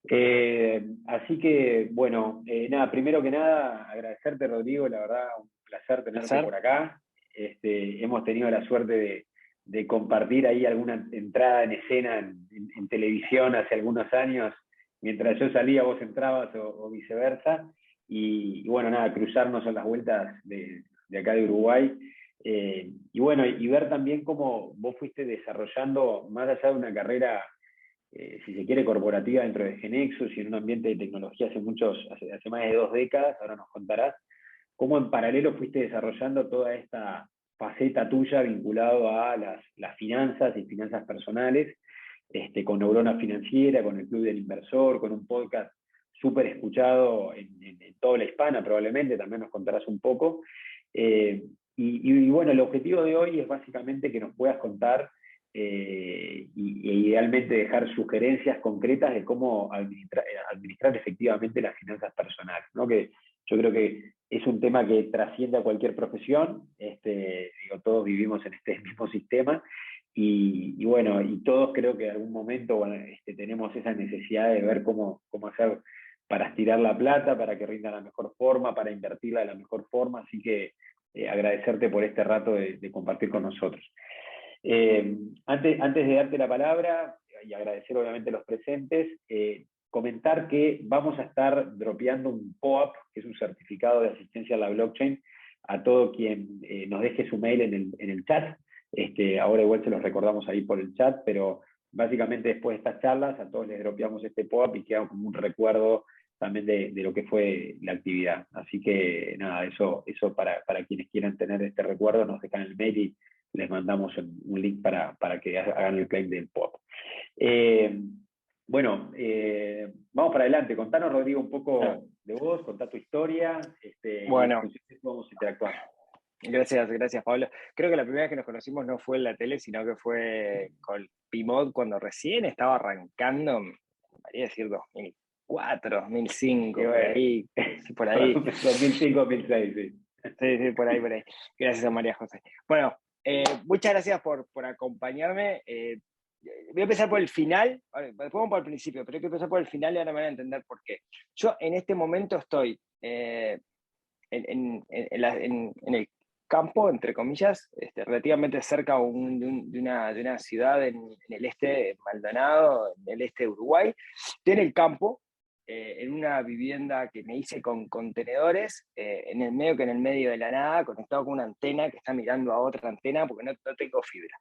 Así que, bueno, nada, primero que nada, agradecerte, Rodrigo, la verdad, un placer tenerte Placer. por acá. Hemos tenido la suerte de compartir ahí alguna entrada en escena en televisión hace algunos años, mientras yo salía, vos entrabas o viceversa. Y bueno, nada, cruzarnos a las vueltas de acá de Uruguay. Y bueno, y ver también cómo vos fuiste desarrollando, más allá de una carrera si se quiere, corporativa dentro de Genexus y en un ambiente de tecnología hace más de 2 décadas, ahora nos contarás, cómo en paralelo fuiste desarrollando toda esta faceta tuya vinculado a las finanzas y finanzas personales, con Neurona Financiera, con el Club del Inversor, con un podcast súper escuchado en toda la hispana probablemente, también nos contarás un poco. Y bueno, el objetivo de hoy es básicamente que nos puedas contar y idealmente dejar sugerencias concretas de cómo administrar efectivamente las finanzas personales, ¿no? Que yo creo que es un tema que trasciende a cualquier profesión, digo, todos vivimos en este mismo sistema y bueno, y todos creo que en algún momento bueno, tenemos esa necesidad de ver cómo hacer para estirar la plata, para que rinda de la mejor forma, para invertirla de la mejor forma, así que agradecerte por este rato de compartir con nosotros. Antes de darte la palabra y agradecer obviamente a los presentes, comentar que vamos a estar dropeando un POAP, que es un certificado de asistencia a la blockchain, a todo quien nos deje su mail en el chat. Ahora igual se los recordamos ahí por el chat, pero básicamente después de estas charlas a todos les dropeamos este POAP y queda como un recuerdo también de lo que fue la actividad. Así que nada, eso para quienes quieran tener este recuerdo nos dejan el mail y les mandamos un link para que hagan el claim del POP. Eh, bueno, vamos para adelante. Contanos, Rodrigo, un Bueno, poco de vos, contá tu historia y en bueno, función de eso vamos interactuando. gracias, Pablo. Creo que la primera vez que nos conocimos no fue en la tele, sino que fue con Pimod cuando recién estaba arrancando, me haría decir 2004, Y 2005, por bueno, ahí, por ahí. 2005-2006, sí. Sí, sí, por ahí, por ahí. Gracias a María José. Bueno, muchas gracias por acompañarme. Voy a empezar por el final, después vamos por el principio, pero hay que empezar por el final y ahora me van a entender por qué. Yo en este momento estoy en el campo, entre comillas, relativamente cerca de una ciudad en el este de Maldonado, en el este de Uruguay. Estoy en el campo, en una vivienda que me hice con contenedores, en el medio de la nada, conectado con una antena que está mirando a otra antena porque no tengo fibra.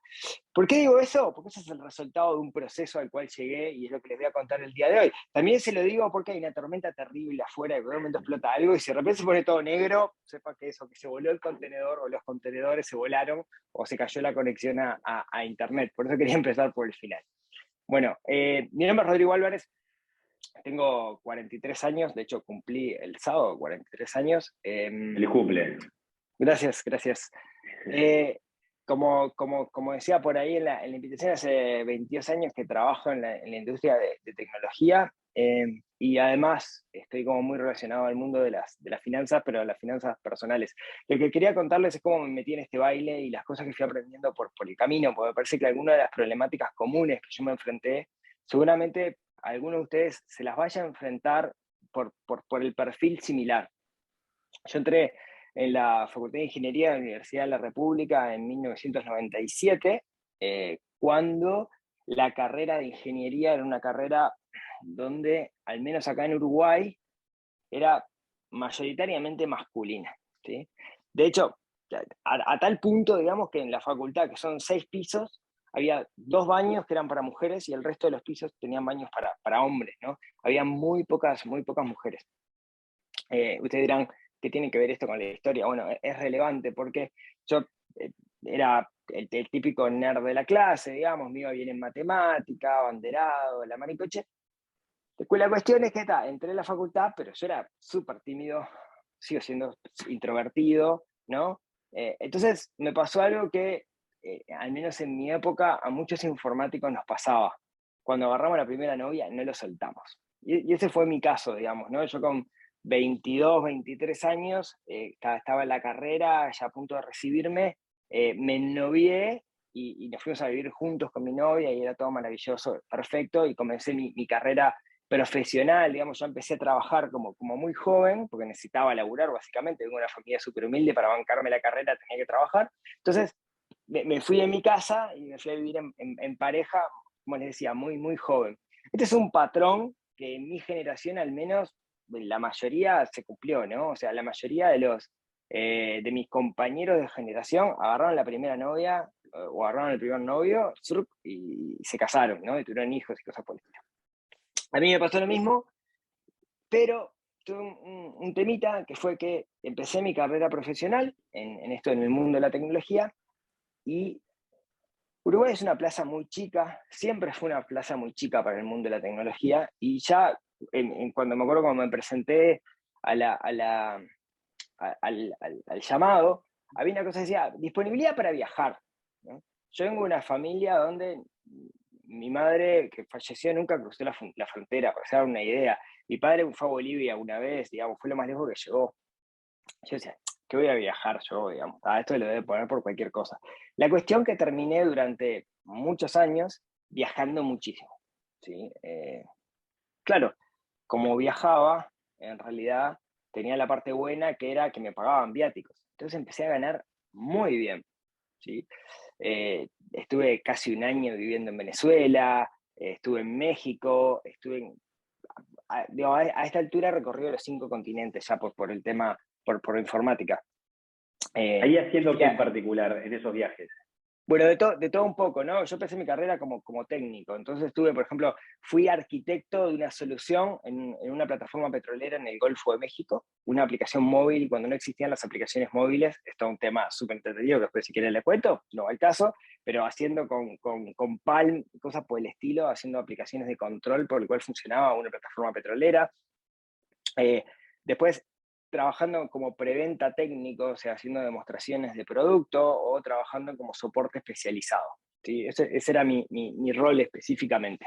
¿Por qué digo eso? Porque ese es el resultado de un proceso al cual llegué y es lo que les voy a contar el día de hoy. También se lo digo porque hay una tormenta terrible afuera y en algún momento explota algo y si de repente se pone todo negro, sepa que eso, que se voló el contenedor o los contenedores se volaron o se cayó la conexión a internet. Por eso quería empezar por el final. Bueno, mi nombre es Rodrigo Álvarez, tengo 43 años, de hecho cumplí el sábado 43 años. El cumple. Gracias, gracias. Eh, como decía por ahí en la invitación, hace 22 años que trabajo en la industria de tecnología y además estoy como muy relacionado al mundo de las finanzas, pero de las finanzas personales. Lo que quería contarles es cómo me metí en este baile y las cosas que fui aprendiendo por el camino, porque me parece que algunas de las problemáticas comunes que yo me enfrenté, seguramente algunos de ustedes se las vaya a enfrentar por el perfil similar. Yo entré en la Facultad de Ingeniería de la Universidad de la República en 1997, cuando la carrera de ingeniería era una carrera donde, al menos acá en Uruguay, era mayoritariamente masculina, ¿sí? De hecho, a tal punto, digamos, que en la facultad, que son 6 pisos, había 2 baños que eran para mujeres y el resto de los pisos tenían baños para hombres, ¿no? Había muy pocas mujeres. Ustedes dirán, ¿qué tiene que ver esto con la historia? Bueno, es relevante porque yo eh, era el típico nerd de la clase, digamos, me iba bien en matemática, abanderado, la maricoche. La cuestión es que entré en la facultad, pero yo era súper tímido, sigo siendo introvertido, ¿no? Entonces me pasó algo que, al menos en mi época, a muchos informáticos nos pasaba. Cuando agarramos la primera novia, no lo soltamos. Y ese fue mi caso, digamos, ¿no? Yo con 22, 23 años, estaba en la carrera, ya a punto de recibirme, me ennovié y nos fuimos a vivir juntos con mi novia y era todo maravilloso, perfecto, y comencé mi carrera profesional, digamos, yo empecé a trabajar como muy joven, porque necesitaba laburar básicamente, vengo de una familia súper humilde, para bancarme la carrera tenía que trabajar, entonces me fui de mi casa y me fui a vivir en pareja, como les decía, muy joven. Este es un patrón que en mi generación al menos la mayoría se cumplió, ¿no? O sea, la mayoría de mis compañeros de generación agarraron la primera novia o agarraron el primer novio y se casaron, ¿no? Y tuvieron hijos y cosas por el estilo. A mí me pasó lo mismo, pero tuve un temita que fue que empecé mi carrera profesional en el mundo de la tecnología, y Uruguay es una plaza muy chica, siempre fue una plaza muy chica para el mundo de la tecnología, y ya cuando me acuerdo cuando me presenté a al llamado, había una cosa que decía, disponibilidad para viajar, ¿no? Yo vengo de una familia donde mi madre, que falleció, nunca cruzó la frontera, para hacer una idea. Mi padre fue a Bolivia una vez, digamos, fue lo más lejos que llegó. Yo decía, ¿qué voy a viajar yo, digamos? Esto lo debe poner por cualquier cosa. La cuestión que terminé durante muchos años viajando muchísimo, ¿sí? Claro, como viajaba, en realidad tenía la parte buena que era que me pagaban viáticos. Entonces empecé a ganar muy bien, ¿sí? Estuve casi un año viviendo en Venezuela, estuve en México, a esta altura he recorrido los 5 continentes ya por el tema, por informática. Ahí haciendo Y qué en particular en esos viajes. bueno, de todo un poco, ¿no? Yo empecé mi carrera como técnico, entonces por ejemplo, fui arquitecto de una solución en una plataforma petrolera en el Golfo de México, una aplicación móvil, cuando no existían las aplicaciones móviles, esto es un tema súper entretenido que después si quieren le cuento, no va al caso, pero haciendo con Palm, cosas por el estilo, haciendo aplicaciones de control por el cual funcionaba una plataforma petrolera. Después trabajando como preventa técnico, o sea, haciendo demostraciones de producto o trabajando como soporte especializado, ¿sí? Ese era mi rol específicamente.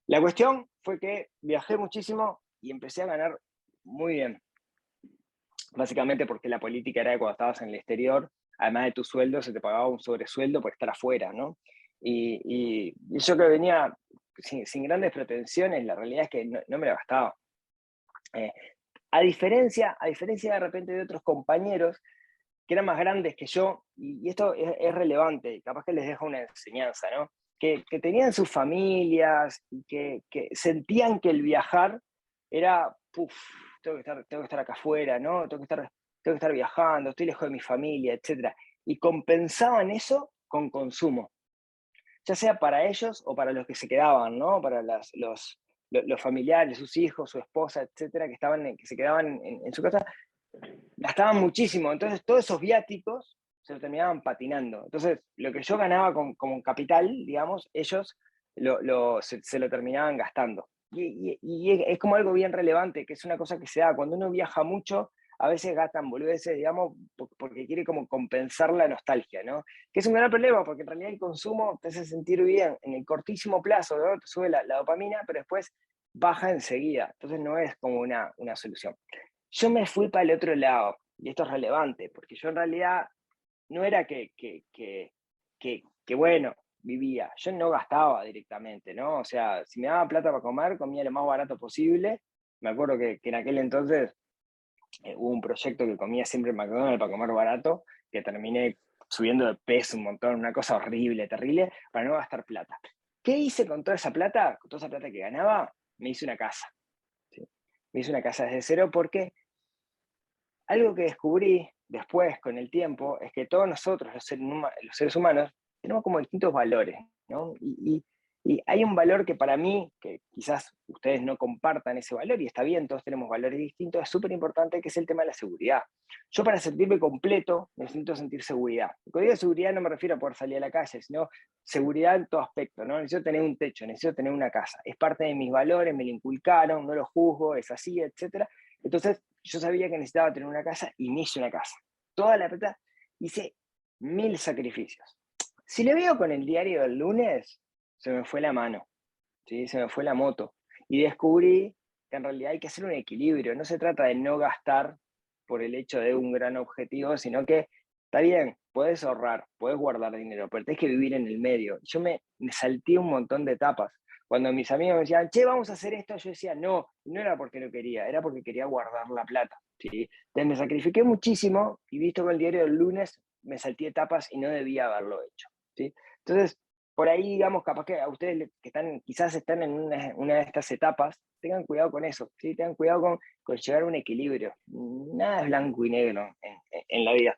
La cuestión fue que viajé muchísimo y empecé a ganar muy bien, básicamente porque la política era que cuando estabas en el exterior, además de tu sueldo, se te pagaba un sobresueldo por estar afuera, ¿no? Y yo que venía sin grandes pretensiones, la realidad es que no me la gastaba. Eh, a diferencia de repente de otros compañeros que eran más grandes que yo, y esto es relevante, capaz que les deja una enseñanza, ¿no? Que tenían sus familias y que sentían que el viajar era, puff, tengo que estar acá afuera, ¿no? Tengo que estar viajando, estoy lejos de mi familia, etc. Y compensaban eso con consumo, ya sea para ellos o para los que se quedaban, ¿no? Para los familiares, sus hijos, su esposa, etcétera, que se quedaban en su casa, gastaban muchísimo. Entonces, todos esos viáticos se lo terminaban patinando. Entonces, lo que yo ganaba como capital, digamos, ellos se lo terminaban gastando. Y es como algo bien relevante, que es una cosa que se da cuando uno viaja mucho. A veces gastan boludeces, digamos, porque quiere como compensar la nostalgia, ¿no? Que es un gran problema, porque en realidad el consumo te hace sentir bien en el cortísimo plazo, ¿no? Te sube la dopamina, pero después baja enseguida. Entonces no es como una solución. Yo me fui para el otro lado, y esto es relevante, porque yo en realidad no era que bueno, vivía, yo no gastaba directamente, ¿no? O sea, si me daban plata para comer, comía lo más barato posible. Me acuerdo que en aquel entonces hubo un proyecto que comía siempre en McDonald's para comer barato, que terminé subiendo de peso un montón, una cosa horrible, terrible, para no gastar plata. ¿Qué hice con toda esa plata? Con toda esa plata que ganaba, me hice una casa, ¿sí? Me hice una casa desde cero porque algo que descubrí después, con el tiempo, es que todos nosotros, los seres humanos, tenemos como distintos valores, ¿no? Y hay un valor que para mí, que quizás ustedes no compartan ese valor, y está bien, todos tenemos valores distintos, es súper importante, que es el tema de la seguridad. Yo, para sentirme completo, necesito sentir seguridad. Cuando digo seguridad no me refiero a poder salir a la calle, sino seguridad en todo aspecto, ¿no? Necesito tener un techo, necesito tener una casa. Es parte de mis valores, me lo inculcaron, no lo juzgo, es así, etc. Entonces, yo sabía que necesitaba tener una casa y me hice una casa. Toda la plata, hice 1000 sacrificios. Si le veo con el diario del lunes, se me fue la mano, ¿sí? Se me fue la moto. Y descubrí que en realidad hay que hacer un equilibrio. No se trata de no gastar por el hecho de un gran objetivo, sino que está bien, puedes ahorrar, puedes guardar dinero, pero tienes que vivir en el medio. Yo me salté un montón de etapas. Cuando mis amigos me decían, che, vamos a hacer esto, yo decía, no, no era porque no quería, era porque quería guardar la plata, ¿sí? Entonces me sacrifiqué muchísimo y visto con el diario del lunes, me salté etapas y no debía haberlo hecho, ¿sí? Entonces, por ahí, digamos, capaz que a ustedes que están, quizás están en una de estas etapas, tengan cuidado con eso, ¿sí? Tengan cuidado con llegar a un equilibrio. Nada es blanco y negro en la vida.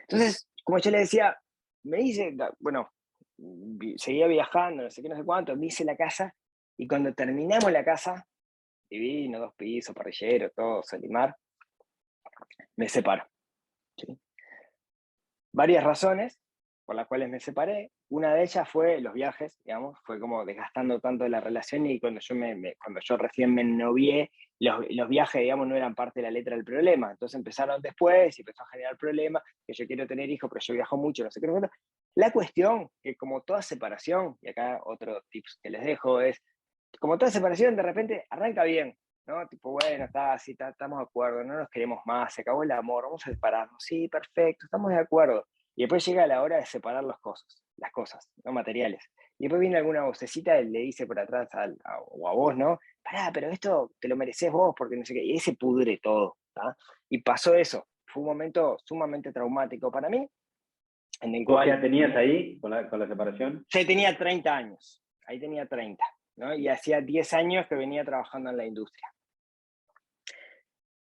Entonces, como yo le decía, me hice, bueno, seguía viajando, no sé qué, no sé cuánto, me hice la casa, y cuando terminamos la casa, divino, 2 pisos, parrillero, todo, Solimar, me separo, ¿sí? Varias razones por las cuales me separé. Una de ellas fue los viajes, digamos, fue como desgastando tanto de la relación, y cuando yo recién me novié, los viajes, digamos, no eran parte de la letra del problema. Entonces empezaron después y empezó a generar problemas, que yo quiero tener hijos, pero yo viajo mucho, no sé qué, no sé qué. La cuestión, que como toda separación, y acá otro tips que les dejo es, como toda separación, de repente arranca bien, ¿no? Tipo, bueno, está así, estamos de acuerdo, no nos queremos más, se acabó el amor, vamos a separarnos, sí, perfecto, estamos de acuerdo. Y después llega la hora de separar las cosas, no materiales. Y después viene alguna vocecita y le dice por atrás o a vos, ¿no? Pará, pero esto te lo mereces vos, porque no sé qué. Y ahí se pudre todo, ¿tá? Y pasó eso. Fue un momento sumamente traumático para mí, en el ¿Vos qué edad cual tenías ahí con la separación? yo tenía 30 años. Ahí tenía 30, ¿no? Y hacía 10 años que venía trabajando en la industria.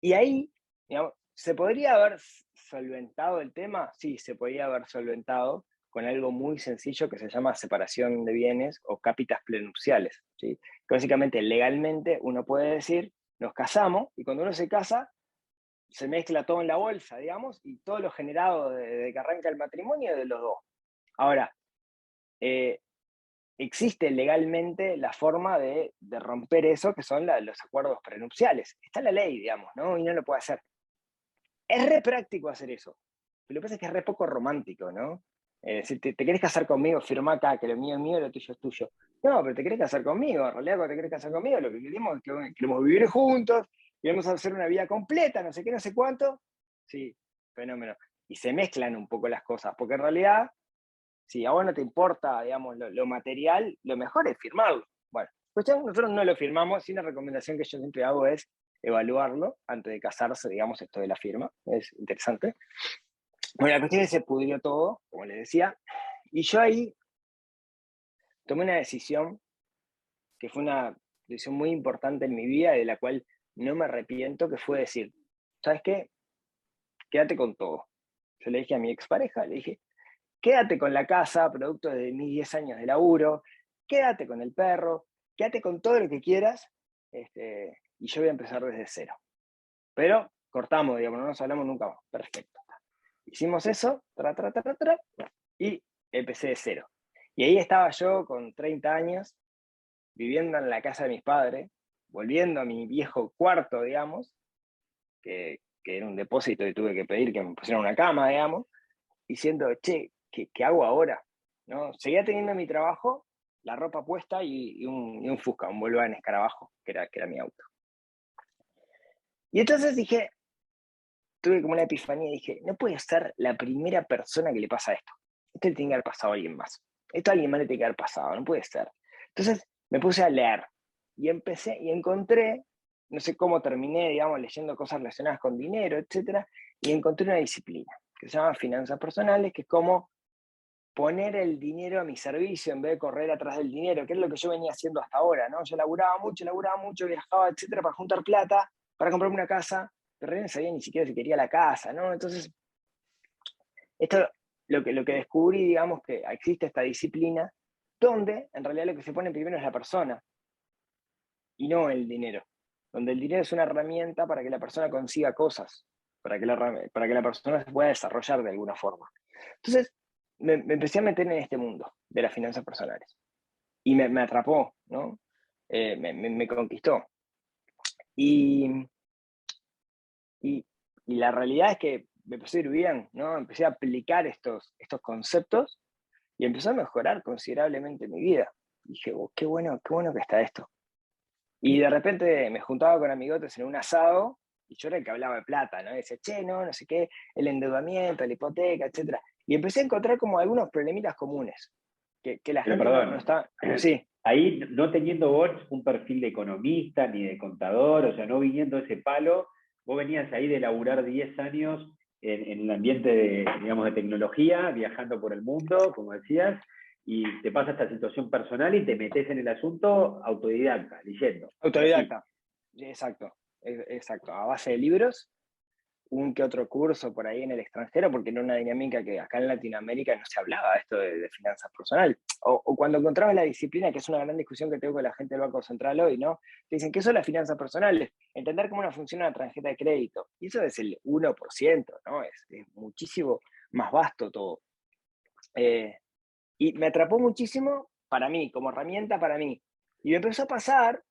Y ahí, digamos, ¿se podría haber solventado el tema? Sí, se podría haber solventado con algo muy sencillo que se llama separación de bienes o cápitas prenupciales, ¿sí? Que básicamente, legalmente, uno puede decir, nos casamos, y cuando uno se casa, se mezcla todo en la bolsa, digamos, y todo lo generado de que arranca el matrimonio es de los dos. Ahora, eh, existe legalmente la forma de romper eso, que son los acuerdos prenupciales. Está en la ley, digamos, ¿no? Y no lo puede hacer. Es re práctico hacer eso. Lo que pasa es que es re poco romántico, ¿no? Si te querés casar conmigo, firma acá, que lo mío es mío, lo tuyo es tuyo. No, pero te querés casar conmigo. En realidad, cuando te querés casar conmigo, lo que queremos es que queremos vivir juntos, queremos hacer una vida completa, no sé qué, no sé cuánto. Sí, fenómeno. Y se mezclan un poco las cosas, porque en realidad, si a vos no te importa, digamos, lo material, lo mejor es firmarlo. Bueno, cuestión, nosotros no lo firmamos, y una recomendación que yo siempre hago es evaluarlo antes de casarse, digamos, esto de la firma. Es interesante. Bueno, la cuestión es que se pudrió todo, como les decía, y yo ahí tomé una decisión que fue una decisión muy importante en mi vida y de la cual no me arrepiento, que fue decir, ¿sabes qué? Quédate con todo. Yo le dije a mi expareja, le dije, quédate con la casa, producto de mis 10 años de laburo, quédate con el perro, quédate con todo lo que quieras, y yo voy a empezar desde cero. Pero cortamos, digamos, no nos hablamos nunca más. Perfecto. Hicimos eso, y empecé de cero. Y ahí estaba yo con 30 años, viviendo en la casa de mis padres, volviendo a mi viejo cuarto, digamos, que era un depósito y tuve que pedir que me pusieran una cama, digamos, diciendo, che, ¿qué hago ahora? ¿No? Seguía teniendo mi trabajo, la ropa puesta y un Fusca, un Volkswagen Escarabajo, que era mi auto. Y entonces dije, tuve como una epifanía y dije, no puede ser la primera persona que le pasa esto. Esto le tiene que haber pasado a alguien más. Esto a alguien más le tiene que haber pasado, no puede ser. Entonces me puse a leer y empecé y encontré, no sé cómo terminé, digamos, leyendo cosas relacionadas con dinero, etcétera, y encontré una disciplina que se llama finanzas personales, que es como poner el dinero a mi servicio en vez de correr atrás del dinero, que es lo que yo venía haciendo hasta ahora, ¿no? Yo laburaba mucho, viajaba, etcétera, para juntar plata, para comprarme una casa, pero no sabía ni siquiera si quería la casa, ¿no? Entonces, esto, lo que descubrí, digamos, que existe esta disciplina, donde en realidad lo que se pone primero es la persona, y no el dinero. Donde el dinero es una herramienta para que la persona consiga cosas, para que la persona se pueda desarrollar de alguna forma. Entonces, me empecé a meter en este mundo de las finanzas personales. Y me atrapó, ¿no? Me conquistó. Y, y, y la realidad es que me empezó a ir bien, ¿no? Empecé a aplicar estos conceptos y empezó a mejorar considerablemente mi vida. Y dije, oh, qué bueno que está esto. Y de repente me juntaba con amigotes en un asado y yo era el que hablaba de plata, ¿no? Y decía, che, no sé qué, el endeudamiento, la hipoteca, etc. Y empecé a encontrar como algunos problemitas comunes que la Pero gente no perdón, está... Sí, ahí no teniendo vos un perfil de economista ni de contador, o sea, no viniendo ese palo, vos venías ahí de laburar 10 años en el ambiente de, digamos, de tecnología, viajando por el mundo, como decías, y te pasa esta situación personal y te metes en el asunto autodidacta, leyendo, y así. autodidacta. Exacto, exacto. A base de libros, un que otro curso por ahí en el extranjero, porque era una dinámica que acá en Latinoamérica no se hablaba esto de finanzas personales. O cuando encontrabas la disciplina, que es una gran discusión que tengo con la gente del Banco Central hoy, ¿no? Te dicen, ¿qué son las finanzas personales? Entender cómo funciona una tarjeta de crédito. Y eso es el 1%, ¿no? Es muchísimo más vasto todo. Y me atrapó muchísimo para mí, como herramienta para mí. Y me empezó a pasar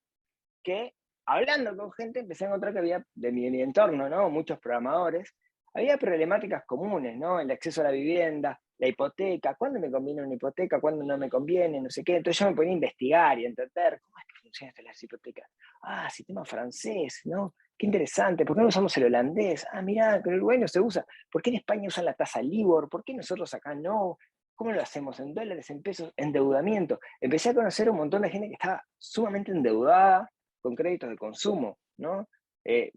que hablando con gente empecé a encontrar que había, de mi entorno, ¿no? Muchos programadores, había problemáticas comunes, ¿no? El acceso a la vivienda, la hipoteca, ¿cuándo me conviene una hipoteca? ¿Cuándo no me conviene? No sé qué. Entonces yo me ponía a investigar y a entender cómo es que funcionan estas hipotecas. Ah, sistema francés, ¿no? Qué interesante. ¿Por qué no usamos el holandés? Ah, mirá, que en Uruguay no se usa. ¿Por qué en España usan la tasa LIBOR? ¿Por qué nosotros acá no? ¿Cómo lo hacemos? ¿En dólares, en pesos? Endeudamiento. Empecé a conocer un montón de gente que estaba sumamente endeudada con créditos de consumo, ¿no?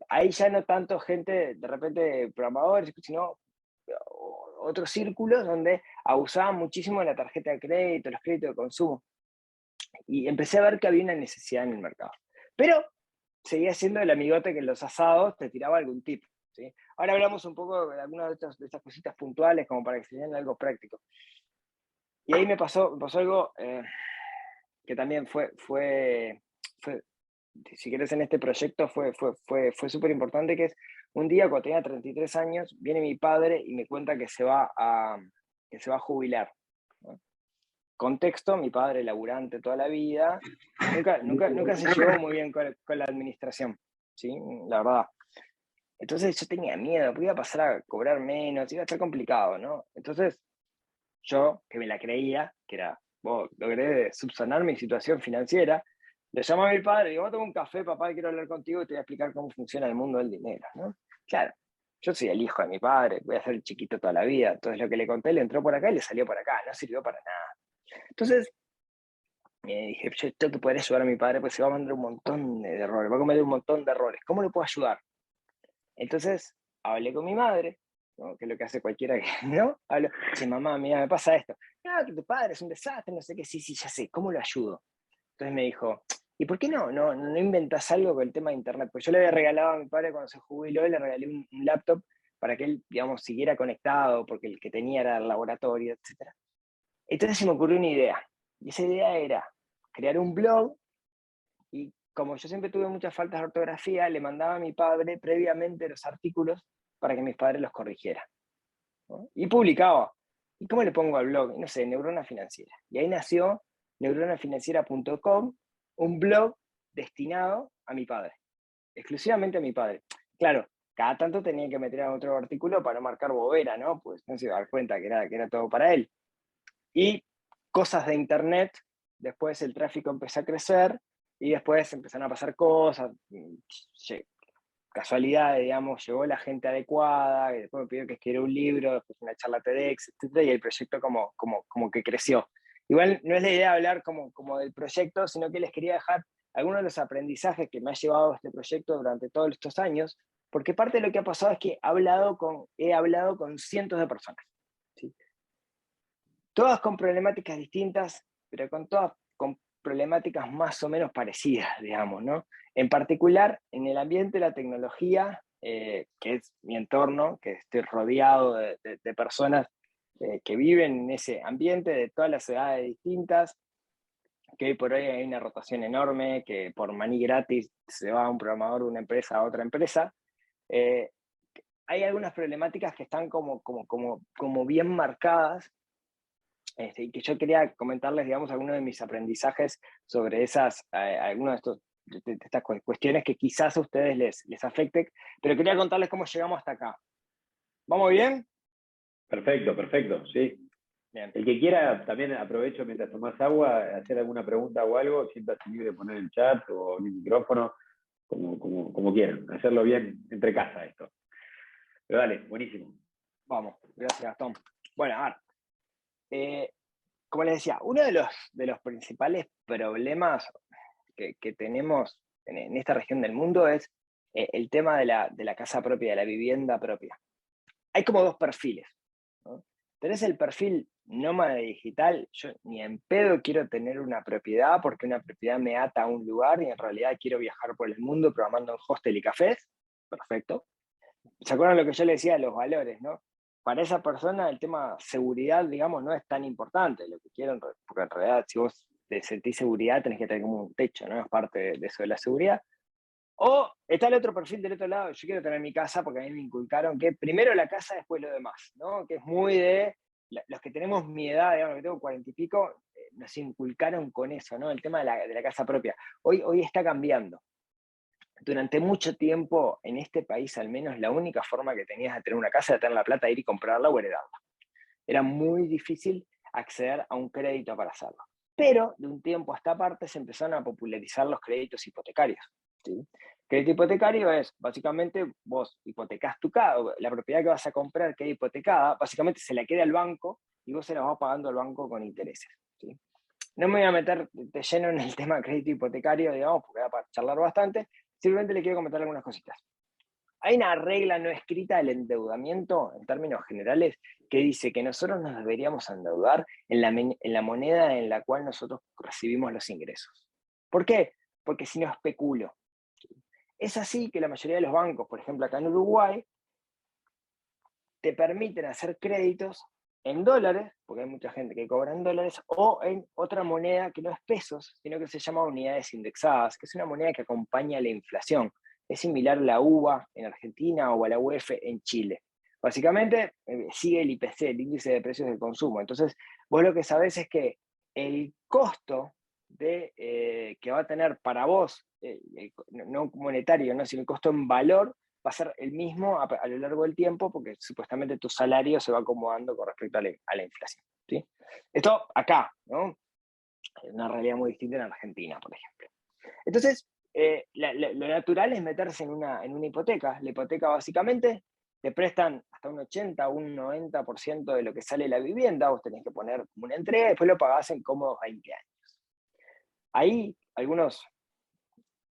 Ahí ya no tanto gente, de repente, programadores, sino otros círculos donde abusaban muchísimo de la tarjeta de crédito, los créditos de consumo. Y empecé a ver que había una necesidad en el mercado. Pero seguía siendo el amigote que en los asados te tiraba algún tip, ¿sí? Ahora hablamos un poco de algunas de estas cositas puntuales como para que se den algo práctico. Y ahí me pasó algo que también fue, si querés, en este proyecto fue súper importante, que es un día cuando tenía 33 años, viene mi padre y me cuenta que se va a jubilar, ¿no? Contexto, mi padre laburante toda la vida, nunca se llevó muy bien con la administración, ¿sí? La verdad. Entonces yo tenía miedo, porque iba a pasar a cobrar menos, iba a estar complicado, ¿no? Entonces yo, que me la creía, que era, logré subsanar mi situación financiera, le llamo a mi padre y digo, vamos a tomar un café, papá, quiero hablar contigo y te voy a explicar cómo funciona el mundo del dinero, ¿no? Claro, yo soy el hijo de mi padre, voy a ser el chiquito toda la vida, entonces lo que le conté le entró por acá y le salió por acá, no sirvió para nada. Entonces dije, yo tengo que poder ayudar a mi padre, pues se va a mandar un montón de errores, va a cometer un montón de errores, ¿cómo le puedo ayudar? Entonces hablé con mi madre, ¿no? Que es lo que hace cualquiera que, ¿no? Hablo, che, mamá, mira, me pasa esto. No, que tu padre es un desastre, no sé qué, sí, ya sé, ¿cómo lo ayudo? Entonces me dijo, ¿y por qué no inventas algo con el tema de internet? Pues yo le había regalado a mi padre cuando se jubiló, le regalé un laptop para que él, digamos, siguiera conectado, porque el que tenía era el laboratorio, etc. Entonces se me ocurrió una idea, y esa idea era crear un blog, y como yo siempre tuve muchas faltas de ortografía, le mandaba a mi padre previamente los artículos para que mis padres los corrigieran, ¿no? Y publicaba. ¿Y cómo le pongo al blog? No sé, Neurona Financiera. Y ahí nació neuronafinanciera.com, un blog destinado a mi padre, exclusivamente a mi padre. Claro, cada tanto tenía que meter a otro artículo para no marcar bobera, ¿no? Pues no se iba a dar cuenta que era todo para él. Y cosas de internet, después el tráfico empezó a crecer y después empezaron a pasar cosas, casualidades, digamos, llegó la gente adecuada, y después me pidió que escribiera un libro, después una charla TEDx, etc. Y el proyecto como que creció. Igual no es la idea hablar como del proyecto, sino que les quería dejar algunos de los aprendizajes que me ha llevado este proyecto durante todos estos años, porque parte de lo que ha pasado es que he hablado con cientos de personas, ¿sí? Todas con problemáticas distintas, pero todas con problemáticas más o menos parecidas, digamos, ¿no? En particular, en el ambiente de la tecnología, que es mi entorno, que estoy rodeado de personas que viven en ese ambiente, de todas las edades distintas, que hoy por hoy hay una rotación enorme, que por maní gratis se va un programador de una empresa a otra empresa. eh, Hay algunas problemáticas que están como bien marcadas, y que yo quería comentarles, digamos, algunos de mis aprendizajes sobre algunas de estas cuestiones que quizás a ustedes les afecten, pero quería contarles cómo llegamos hasta acá. ¿Vamos bien? Perfecto, perfecto, sí. Bien. El que quiera, también aprovecho mientras tomás agua, hacer alguna pregunta o algo, siéntase libre de poner el chat o el micrófono, como quieran. Hacerlo bien entre casa esto. Pero dale, buenísimo. Vamos, gracias Gastón. Bueno, a ver, como les decía, uno de los principales problemas que tenemos en esta región del mundo es el tema de la casa propia, de la vivienda propia. Hay como dos perfiles, ¿no? Tenés el perfil nómada digital. Yo ni en pedo quiero tener una propiedad porque una propiedad me ata a un lugar y en realidad quiero viajar por el mundo programando en hostel y cafés. Perfecto. ¿Se acuerdan lo que yo le decía de los valores, no? Para esa persona el tema seguridad, digamos, no es tan importante. Lo que quieren, porque en realidad si vos te sentís seguridad tenés que tener como un techo, ¿no? Es parte de eso de la seguridad. O está el otro perfil del otro lado, yo quiero tener mi casa porque a mí me inculcaron que primero la casa, después lo demás, ¿no? Que es muy de los que tenemos mi edad, digamos, que tengo 40 y pico, nos inculcaron con eso, ¿no? El tema de la casa propia. Hoy está cambiando. Durante mucho tiempo, en este país al menos, la única forma que tenías de tener una casa era tener la plata, ir y comprarla o heredarla. Era muy difícil acceder a un crédito para hacerlo. Pero de un tiempo a esta parte se empezaron a popularizar los créditos hipotecarios, ¿sí? Crédito hipotecario es, básicamente, vos hipotecás tu casa, la propiedad que vas a comprar queda hipotecada, básicamente se la queda al banco y vos se la vas pagando al banco con intereses, ¿sí? No me voy a meter de lleno en el tema de crédito hipotecario, digamos, porque da para charlar bastante, simplemente le quiero comentar algunas cositas. Hay una regla no escrita del endeudamiento, en términos generales, que dice que nosotros nos deberíamos endeudar en la moneda en la cual nosotros recibimos los ingresos. ¿Por qué? Porque si no especulo. Es así que la mayoría de los bancos, por ejemplo acá en Uruguay, te permiten hacer créditos en dólares, porque hay mucha gente que cobra en dólares, o en otra moneda que no es pesos, sino que se llama unidades indexadas, que es una moneda que acompaña la inflación. Es similar a la UVA en Argentina o a la UF en Chile. Básicamente sigue el IPC, el índice de precios del consumo. Entonces, vos lo que sabés es que el costo que va a tener para vos, no monetario, ¿no? Sino el costo en valor, va a ser el mismo a lo largo del tiempo porque supuestamente tu salario se va acomodando con respecto a la inflación, ¿sí? Esto acá, ¿no? Es una realidad muy distinta en Argentina, por ejemplo. Entonces, lo natural es meterse en una hipoteca. La hipoteca básicamente te prestan hasta un 80 o un 90% de lo que sale la vivienda, vos tenés que poner como una entrega y después lo pagás en cómodos 20 años. Ahí algunos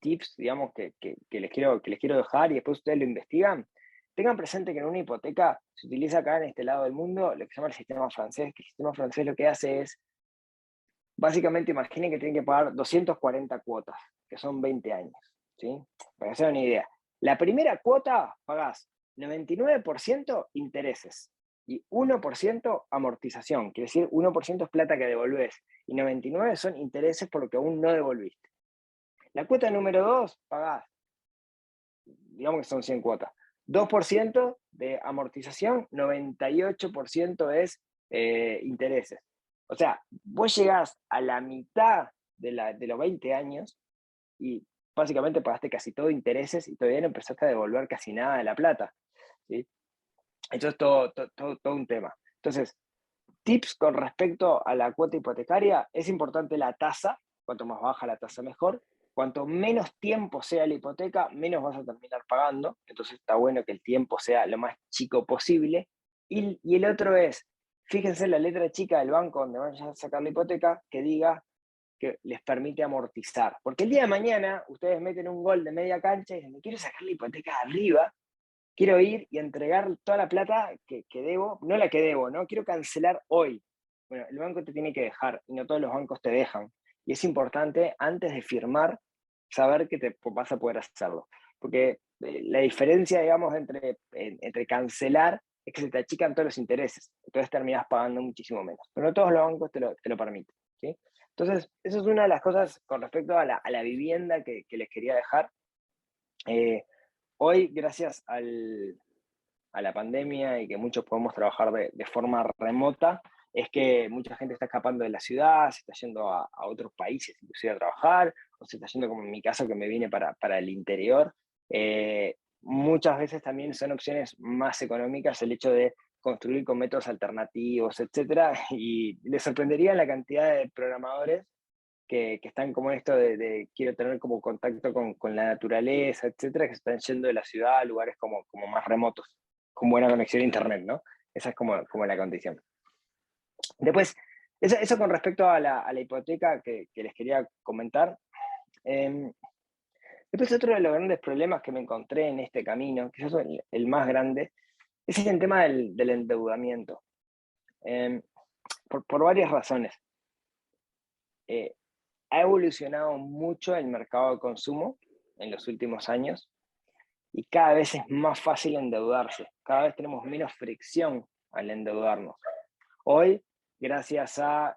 tips, digamos, que les quiero dejar y después ustedes lo investigan. Tengan presente que en una hipoteca se utiliza acá en este lado del mundo lo que se llama el sistema francés, que el sistema francés lo que hace es, básicamente imaginen que tienen que pagar 240 cuotas, que son 20 años, ¿sí? Para que se den una idea. La primera cuota pagás 99% intereses y 1% amortización, quiere decir 1% es plata que devolvés y 99% son intereses por lo que aún no devolviste. La cuota número 2 pagás, digamos que son 100 cuotas, 2% de amortización, 98% es intereses. O sea, vos llegás a la mitad de los 20 años y básicamente pagaste casi todo intereses y todavía no empezaste a devolver casi nada de la plata, ¿sí? Eso es todo un tema. Entonces, tips con respecto a la cuota hipotecaria, es importante la tasa, cuanto más baja la tasa mejor. Cuanto menos tiempo sea la hipoteca, menos vas a terminar pagando. Entonces está bueno que el tiempo sea lo más chico posible. Y el otro es, fíjense en la letra chica del banco donde vayan a sacar la hipoteca, que diga que les permite amortizar. Porque el día de mañana ustedes meten un gol de media cancha y dicen, me quiero sacar la hipoteca de arriba, quiero ir y entregar toda la plata que debo, no la que debo, ¿no? Quiero cancelar hoy. Bueno, el banco te tiene que dejar y no todos los bancos te dejan. Y es importante, antes de firmar, saber que te vas a poder hacerlo. Porque la diferencia, digamos, entre cancelar es que se te achican todos los intereses. Entonces terminas pagando muchísimo menos. Pero no todos los bancos te lo permiten, ¿sí? Entonces, eso es una de las cosas con respecto a la vivienda que les quería dejar. Hoy, gracias a la pandemia y que muchos podemos trabajar de forma remota, es que mucha gente está escapando de la ciudad, se está yendo a otros países inclusive a trabajar, o se está yendo, como en mi caso, que me vine para el interior. Muchas veces también son opciones más económicas el hecho de construir con métodos alternativos, etcétera, y les sorprendería la cantidad de programadores que están como en esto de quiero tener como contacto con la naturaleza, etcétera, que se están yendo de la ciudad a lugares como más remotos, con buena conexión a internet, ¿no? Esa es como la condición. Después, Eso con respecto a la hipoteca que les quería comentar. Em, Después otro de los grandes problemas que me encontré en este camino, quizás el más grande, es el tema del endeudamiento. Em, por varias razones. Eh, Ha evolucionado mucho el mercado de consumo en los últimos años y cada vez es más fácil endeudarse, cada vez tenemos menos fricción al endeudarnos. Hoy, gracias a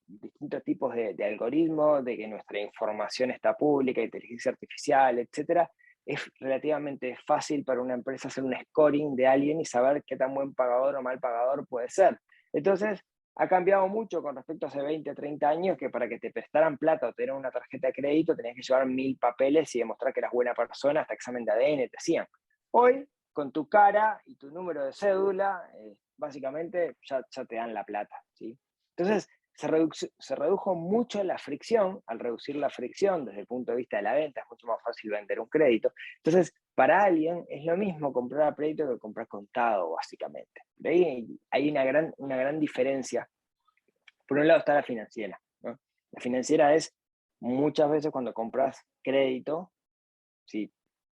distintos tipos de algoritmos, de que nuestra información está pública, inteligencia artificial, etcétera, es relativamente fácil para una empresa hacer un scoring de alguien y saber qué tan buen pagador o mal pagador puede ser. Entonces, ha cambiado mucho con respecto a hace 20, 30 años, que para que te prestaran plata o te dieran una tarjeta de crédito tenías que llevar 1000 papeles y demostrar que eras buena persona, hasta examen de ADN te hacían. Hoy, con tu cara y tu número de cédula, básicamente ya te dan la plata, ¿sí? Entonces, se redujo mucho la fricción. Al reducir la fricción desde el punto de vista de la venta, es mucho más fácil vender un crédito. Entonces, para alguien es lo mismo comprar a crédito que comprar contado, básicamente. De ahí hay una gran diferencia. Por un lado está la financiera, ¿no? La financiera es muchas veces cuando compras crédito, si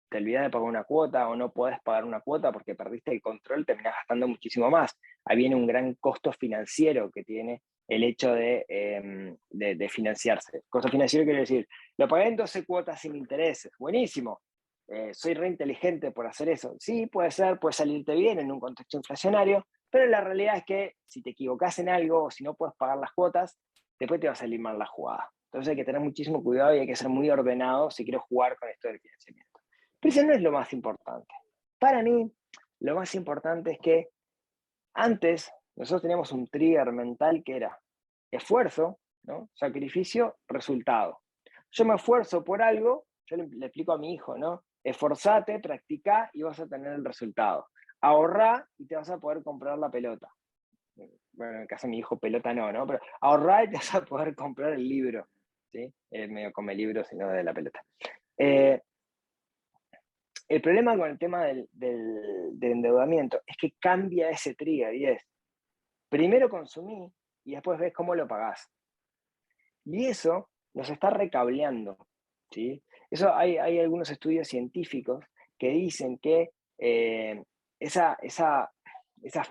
te olvidas de pagar una cuota o no puedes pagar una cuota porque perdiste el control, terminas gastando muchísimo más. Ahí viene un gran costo financiero que tiene el hecho de financiarse. Costo financiero quiere decir, lo pagué en 12 cuotas sin intereses. Buenísimo. Soy re inteligente por hacer eso. Sí, puede ser, puede salirte bien en un contexto inflacionario, pero la realidad es que si te equivocas en algo o si no puedes pagar las cuotas, después te va a salir mal la jugada. Entonces hay que tener muchísimo cuidado y hay que ser muy ordenado si quiero jugar con esto del financiamiento. Pero eso no es lo más importante. Para mí, lo más importante es que antes nosotros teníamos un trigger mental que era esfuerzo, ¿no? Sacrificio, resultado. Yo me esfuerzo por algo, yo le explico a mi hijo, ¿no? Esforzate, practica y vas a tener el resultado. Ahorrá y te vas a poder comprar la pelota. Bueno, en el caso de mi hijo, pelota no, ¿no? Pero ahorrá y te vas a poder comprar el libro. ¿Sí? Medio come libros y no de la pelota. Eh, el problema con el tema del endeudamiento es que cambia ese trigger y es, primero consumí y después ves cómo lo pagás. Y eso nos está recableando, ¿sí? Eso hay algunos estudios científicos que dicen que esa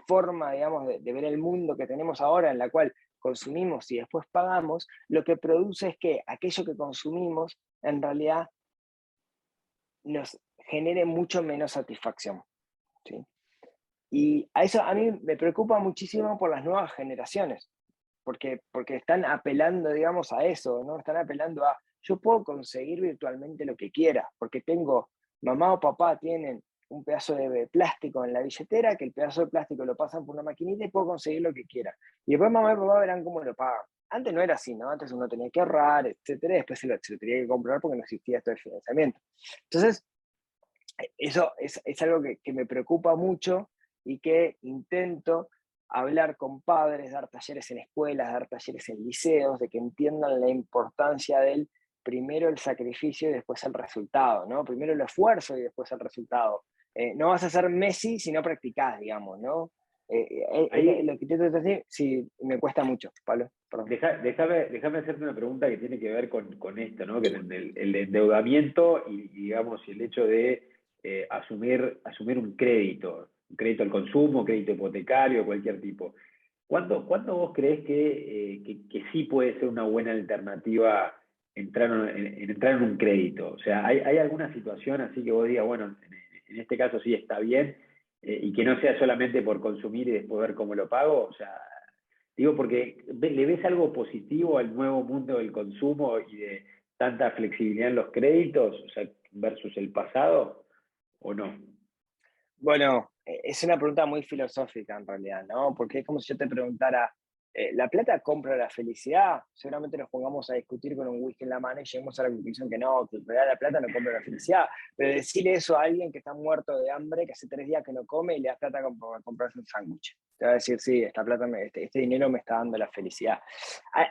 forma, digamos, de ver el mundo que tenemos ahora, en la cual consumimos y después pagamos, lo que produce es que aquello que consumimos en realidad nos genere mucho menos satisfacción, ¿sí? Y a eso a mí me preocupa muchísimo por las nuevas generaciones, porque están apelando, digamos, a eso, ¿no? Están apelando a, yo puedo conseguir virtualmente lo que quiera, porque tengo, mamá o papá tienen un pedazo de plástico en la billetera, que el pedazo de plástico lo pasan por una maquinita y puedo conseguir lo que quiera. Y después mamá y papá verán cómo lo pagan. Antes no era así, ¿no? Antes uno tenía que ahorrar, etcétera, y después se lo tenía que comprar porque no existía esto de financiamiento. Entonces, eso es algo que me preocupa mucho y que intento hablar con padres, dar talleres en escuelas, dar talleres en liceos, de que entiendan la importancia del primero el sacrificio y después el resultado, ¿no? Primero el esfuerzo y después el resultado. No vas a ser Messi si no practicás, digamos, ¿no? Lo Ahí, que intento decir, sí, me cuesta mucho, Pablo, perdón. déjame hacerte una pregunta que tiene que ver con esto, ¿no? Que el endeudamiento y, digamos, el hecho de asumir un crédito al consumo, crédito hipotecario, cualquier tipo. ¿Cuándo vos creés que sí puede ser una buena alternativa entrar en un crédito? O sea, ¿hay alguna situación así que vos digas, bueno, en este caso sí está bien, y que no sea solamente por consumir y después ver cómo lo pago? O sea, digo, porque ¿le ves algo positivo al nuevo mundo del consumo y de tanta flexibilidad en los créditos, o sea, versus el pasado, o no? Bueno, es una pregunta muy filosófica en realidad, ¿no? Porque es como si yo te preguntara, ¿la plata compra la felicidad? Seguramente nos pongamos a discutir con un whisky en la mano y lleguemos a la conclusión que no, que en realidad la plata no compra la felicidad. Pero decirle eso a alguien que está muerto de hambre, que hace 3 días que no come y le das plata para comprarse un sándwich. Te va a decir, sí, esta plata este dinero me está dando la felicidad.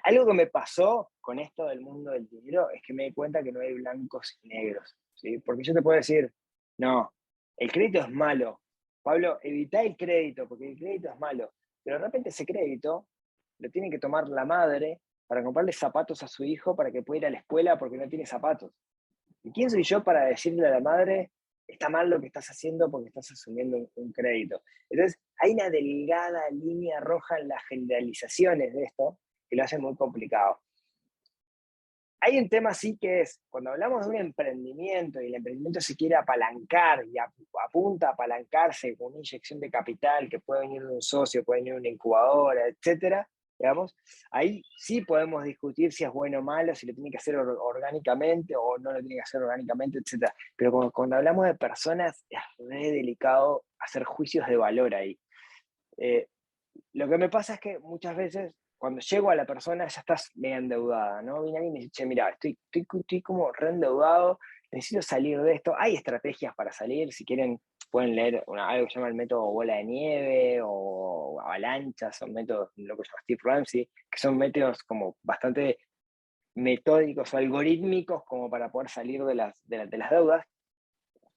Algo que me pasó con esto del mundo del dinero es que me di cuenta que no hay blancos y negros, ¿sí? Porque yo te puedo decir, no, el crédito es malo. Pablo, evita el crédito, porque el crédito es malo. Pero de repente ese crédito lo tiene que tomar la madre para comprarle zapatos a su hijo para que pueda ir a la escuela porque no tiene zapatos. ¿Y quién soy yo para decirle a la madre, está mal lo que estás haciendo porque estás asumiendo un crédito? Entonces, hay una delgada línea roja en las generalizaciones de esto que lo hace muy complicado. Hay un tema sí que es, cuando hablamos de un emprendimiento y el emprendimiento se quiere apalancar y apunta a apalancarse con una inyección de capital que puede venir de un socio, puede venir de una incubadora, etcétera, digamos, ahí sí podemos discutir si es bueno o malo, si lo tiene que hacer orgánicamente o no lo tiene que hacer orgánicamente, etcétera. Pero cuando hablamos de personas es re delicado hacer juicios de valor ahí. Lo que me pasa es que muchas veces cuando llego a la persona ya estás medio endeudada, ¿no? Viene alguien y me dice, che, mira, estoy como re endeudado, necesito salir de esto. Hay estrategias para salir, si quieren pueden leer algo que se llama el método bola de nieve o avalancha, son métodos, lo que llama Steve Ramsey, que son métodos como bastante metódicos o algorítmicos como para poder salir de las deudas.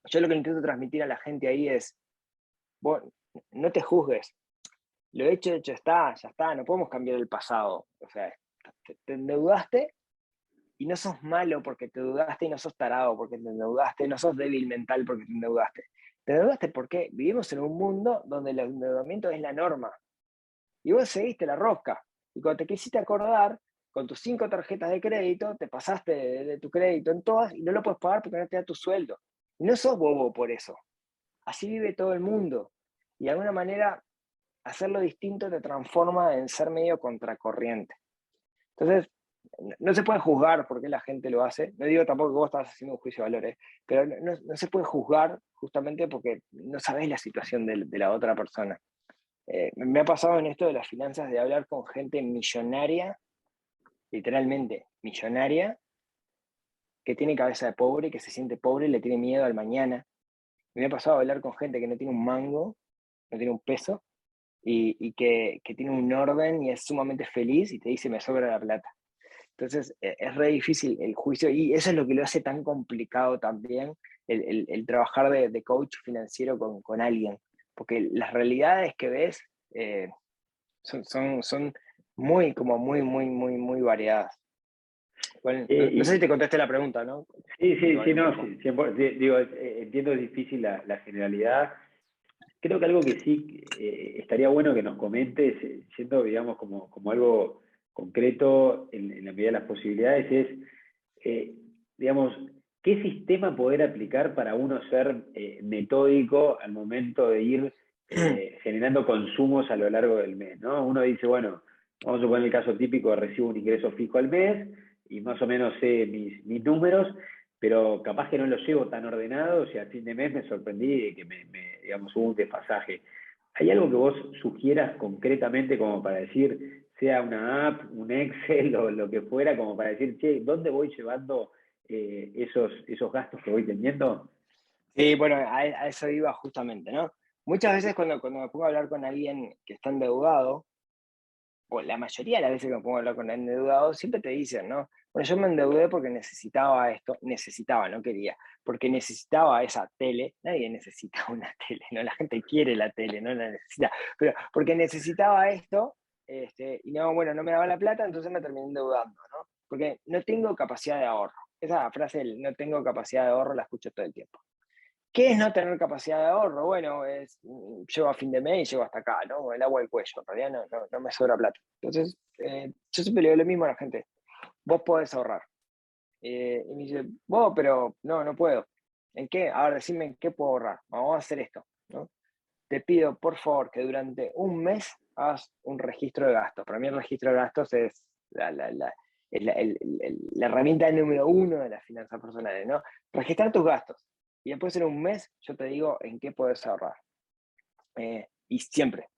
Yo lo que intento transmitir a la gente ahí es, vos no te juzgues, lo hecho está, ya está, no podemos cambiar el pasado. O sea, te endeudaste y no sos malo porque te endeudaste y no sos tarado porque te endeudaste, no sos débil mental porque te endeudaste. Te endeudaste porque vivimos en un mundo donde el endeudamiento es la norma. Y vos seguiste la rosca. Y cuando te quisiste acordar, con tus 5 tarjetas de crédito, te pasaste de tu crédito en todas y no lo puedes pagar porque no te da tu sueldo. Y no sos bobo por eso. Así vive todo el mundo. Y de alguna manera hacerlo distinto te transforma en ser medio contracorriente. Entonces, no se puede juzgar por qué la gente lo hace. No digo tampoco que vos estás haciendo un juicio de valores, pero no se puede juzgar justamente porque no sabés la situación de la otra persona. Me ha pasado en esto de las finanzas de hablar con gente millonaria, literalmente millonaria, que tiene cabeza de pobre, que se siente pobre, le tiene miedo al mañana. Me ha pasado hablar con gente que no tiene un mango, no tiene un peso, y que tiene un orden y es sumamente feliz y te dice me sobra la plata. Entonces es re difícil el juicio y eso es lo que lo hace tan complicado también el trabajar de coach financiero con alguien, porque las realidades que ves son muy, como muy variadas. Bueno, no sé si te contesté la pregunta, ¿no? Sí, sí, sí, Divagué un no, poco. sí, digo, entiendo es difícil la generalidad. Creo que algo que sí estaría bueno que nos comentes, siendo, digamos, como algo concreto en la medida de las posibilidades, es, digamos, qué sistema poder aplicar para uno ser metódico al momento de ir generando consumos a lo largo del mes, ¿no? Uno dice, bueno, vamos a poner el caso típico de recibo un ingreso fijo al mes y más o menos sé mis números, pero capaz que no lo llevo tan ordenado, y a fin de mes me sorprendí de que digamos, hubo un desfasaje. ¿Hay algo que vos sugieras concretamente como para decir, sea una app, un Excel o lo que fuera, como para decir, che, ¿dónde voy llevando esos gastos que voy teniendo? Sí, bueno, a eso iba justamente, ¿no? Muchas veces cuando me pongo a hablar con alguien que está endeudado, o la mayoría de las veces que me pongo a hablar con alguien endeudado, siempre te dicen, ¿no? Bueno, yo me endeudé porque necesitaba esto, necesitaba, no quería, porque necesitaba esa tele, nadie necesita una tele, ¿no? La gente quiere la tele, no la necesita, pero porque necesitaba esto, y no, bueno, no me daba la plata, entonces me terminé endeudando, ¿no? Porque no tengo capacidad de ahorro. Esa frase, no tengo capacidad de ahorro, la escucho todo el tiempo. ¿Qué es no tener capacidad de ahorro? Bueno, llego a fin de mes y llego hasta acá, ¿no? El agua al cuello, en realidad no me sobra plata. Entonces, yo siempre le digo lo mismo a la gente, vos podés ahorrar. Y me dice, vos, pero no puedo. ¿En qué? A ver, decime en qué puedo ahorrar. Vamos a hacer esto, ¿no? Te pido, por favor, que durante un mes hagas un registro de gastos. Para mí el registro de gastos es la herramienta número uno de las finanzas personales, ¿no? Registrar tus gastos. Y después en un mes yo te digo en qué puedes ahorrar. Y siempre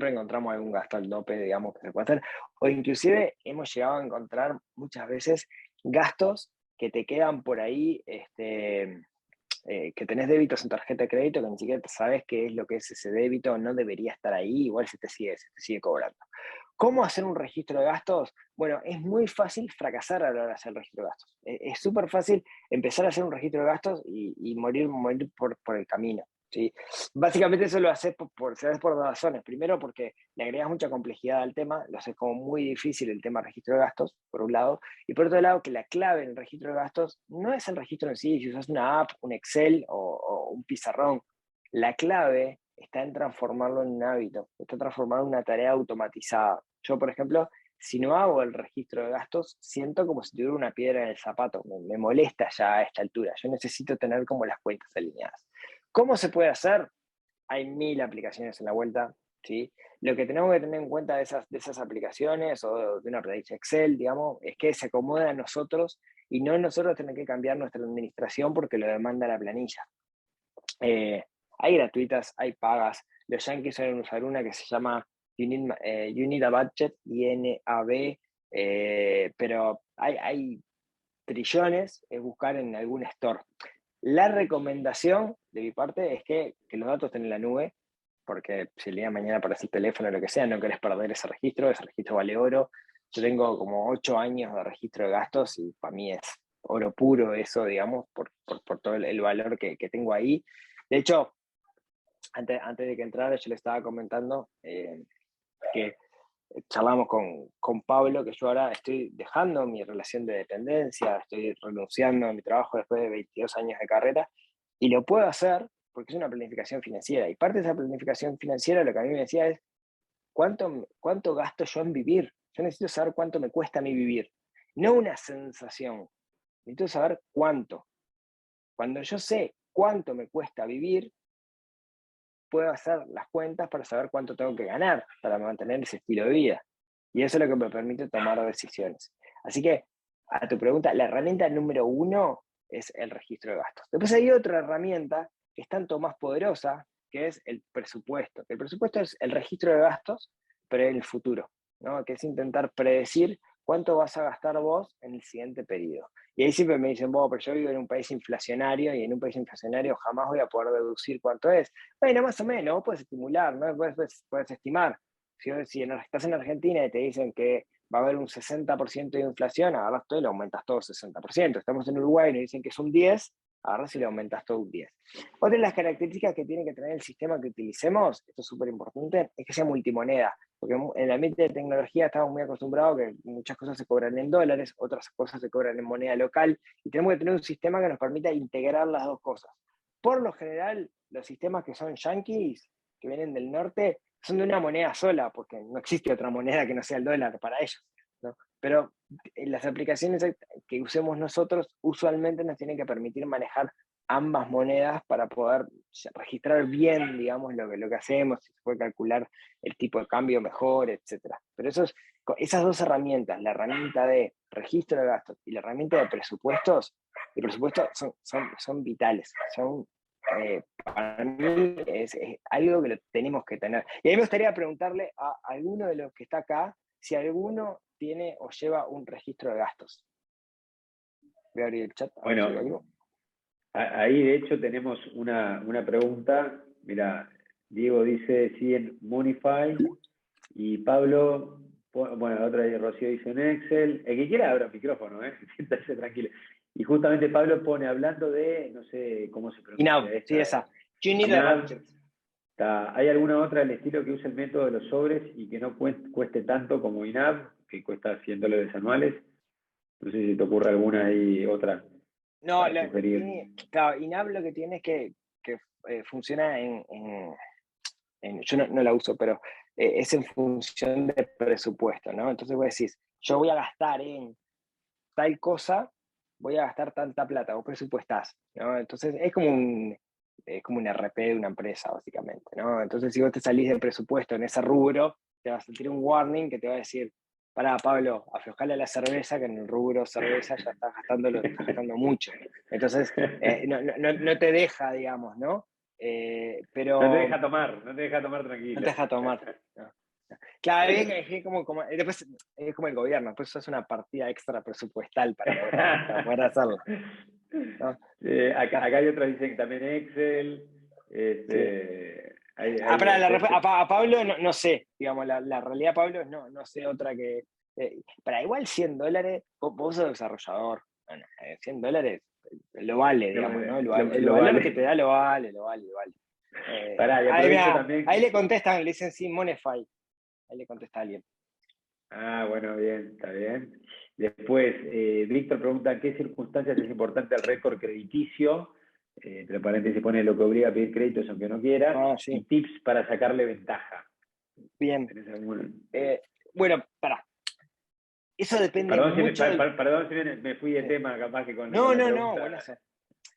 encontramos algún gasto al tope, digamos, que se puede hacer. O inclusive hemos llegado a encontrar muchas veces gastos que te quedan por ahí, que tenés débitos en tarjeta de crédito, que ni siquiera sabes qué es lo que es ese débito, no debería estar ahí, igual se te sigue cobrando. ¿Cómo hacer un registro de gastos? Bueno, es muy fácil fracasar a la hora de hacer el registro de gastos. Es súper fácil empezar a hacer un registro de gastos y morir por el camino. ¿sí? Básicamente eso lo haces se hace por dos razones. Primero, porque le agregas mucha complejidad al tema, lo haces como muy difícil el tema registro de gastos, por un lado, y por otro lado, que la clave en el registro de gastos no es el registro en sí, si usas una app, un Excel o un pizarrón. La clave está en transformarlo en un hábito, está en transformarlo en una tarea automatizada. Yo, por ejemplo, si no hago el registro de gastos, siento como si tuviera una piedra en el zapato, me molesta ya a esta altura. Yo necesito tener como las cuentas alineadas. ¿Cómo se puede hacer? Hay 1000 aplicaciones en la vuelta, ¿sí? Lo que tenemos que tener en cuenta de esas aplicaciones o de una planilla Excel, digamos, es que se acomoda a nosotros y no nosotros tener que cambiar nuestra administración porque lo demanda la planilla. Hay gratuitas, hay pagas. Los yankees suelen usar una que se llama You Need a Budget, INAB, pero hay trillones, es buscar en algún store. La recomendación de mi parte es que los datos estén en la nube, porque si el día de mañana aparece el teléfono o lo que sea, no querés perder ese registro vale oro. Yo tengo como 8 años de registro de gastos y para mí es oro puro eso, digamos, por todo el valor que tengo ahí. De hecho, antes de que entrara, yo le estaba comentando que charlamos con Pablo, que yo ahora estoy dejando mi relación de dependencia, estoy renunciando a mi trabajo después de 22 años de carrera, y lo puedo hacer porque es una planificación financiera. Y parte de esa planificación financiera lo que a mí me decía es, ¿cuánto gasto yo en vivir? Yo necesito saber cuánto me cuesta a mí vivir, no una sensación. Necesito saber cuánto. Cuando yo sé cuánto me cuesta vivir, puedo hacer las cuentas para saber cuánto tengo que ganar para mantener ese estilo de vida. Y eso es lo que me permite tomar decisiones. Así que, a tu pregunta, la herramienta número 1 es el registro de gastos. Después hay otra herramienta que es tanto más poderosa, que es el presupuesto. El presupuesto es el registro de gastos, pero en el futuro, ¿no? Que es intentar predecir cuánto vas a gastar vos en el siguiente periodo. Y ahí siempre me dicen, pero yo vivo en un país inflacionario y en un país inflacionario jamás voy a poder deducir cuánto es. Bueno, más o menos, vos puedes estimular, ¿no? Puedes estimar. Si estás en Argentina y te dicen que va a haber un 60% de inflación, agarras todo y le aumentas todo 60%. Estamos en Uruguay y nos dicen que es un 10, agarras y le aumentas todo un 10. Otra de las características que tiene que tener el sistema que utilicemos, esto es súper importante, es que sea multimoneda. Porque en el ambiente de tecnología estamos muy acostumbrados que muchas cosas se cobran en dólares, otras cosas se cobran en moneda local, y tenemos que tener un sistema que nos permita integrar las dos cosas. Por lo general, los sistemas que son yankees, que vienen del norte, son de una moneda sola, porque no existe otra moneda que no sea el dólar para ellos, ¿no? Pero las aplicaciones que usemos nosotros usualmente nos tienen que permitir manejar ambas monedas para poder registrar bien, digamos, lo que hacemos, si se puede calcular el tipo de cambio mejor, etc. Pero esas dos herramientas, la herramienta de registro de gastos y la herramienta de presupuestos son vitales, para mí es algo que lo tenemos que tener. Y a mí me gustaría preguntarle a alguno de los que está acá si alguno tiene o lleva un registro de gastos. Voy a abrir el chat. Bueno, ahí de hecho tenemos una pregunta. Mira, Diego dice sí en Monify y Pablo, bueno, otra de Rocío dice en Excel. El que quiera abra el micrófono, siéntase tranquilo. Y justamente Pablo pone, hablando de, no sé cómo se pronuncia Inav, esta. sí, esa. You need a budget. ¿Hay alguna otra del estilo que use el método de los sobres y que no cueste tanto como INAV, que cuesta $100 anuales? No sé si te ocurre alguna ahí, otra No, para sugerir. claro, Inav lo que tiene es que funciona yo no la uso, pero es en función de presupuesto, ¿no? Entonces vos decís, yo voy a gastar en tal cosa, voy a gastar tanta plata, vos presupuestás, ¿no? Entonces es como un RP de una empresa, básicamente, ¿no? Entonces si vos te salís del presupuesto en ese rubro, te vas a sentir un warning que te va a decir, pará, Pablo, aflojale a la cerveza, que en el rubro cerveza ya estás gastando mucho. Entonces, no te deja, digamos, ¿no? Pero No te deja tomar, no te deja tomar tranquilo. no te deja tomar. No. Claro, es como después es como el gobierno, después es una partida extra presupuestal para poder hacerlo, ¿no? Acá hay otras que dicen también Excel. Sí. Hay A Pablo no sé, digamos, la realidad, Pablo, no sé otra que. Para igual $100, vos sos desarrollador, bueno, $100 lo vale, digamos, ¿no? El valor vale. que te da lo vale. Pará, y Ahí, aprovecho mirá, también. ahí le contestan, le dicen sí, Monify. Ahí le contesta alguien. Ah, bueno, bien, está bien. Después, Víctor pregunta, ¿qué circunstancias es importante el récord crediticio? Entre paréntesis pone lo que obliga a pedir créditos aunque no quieras. Ah, sí, Y tips para sacarle ventaja. bien. ¿Tenés alguno? Bueno, pará. Eso depende Perdón si me, mucho del... perdón si me fui de tema capaz que con No, la no, no, pregunta. buenazo.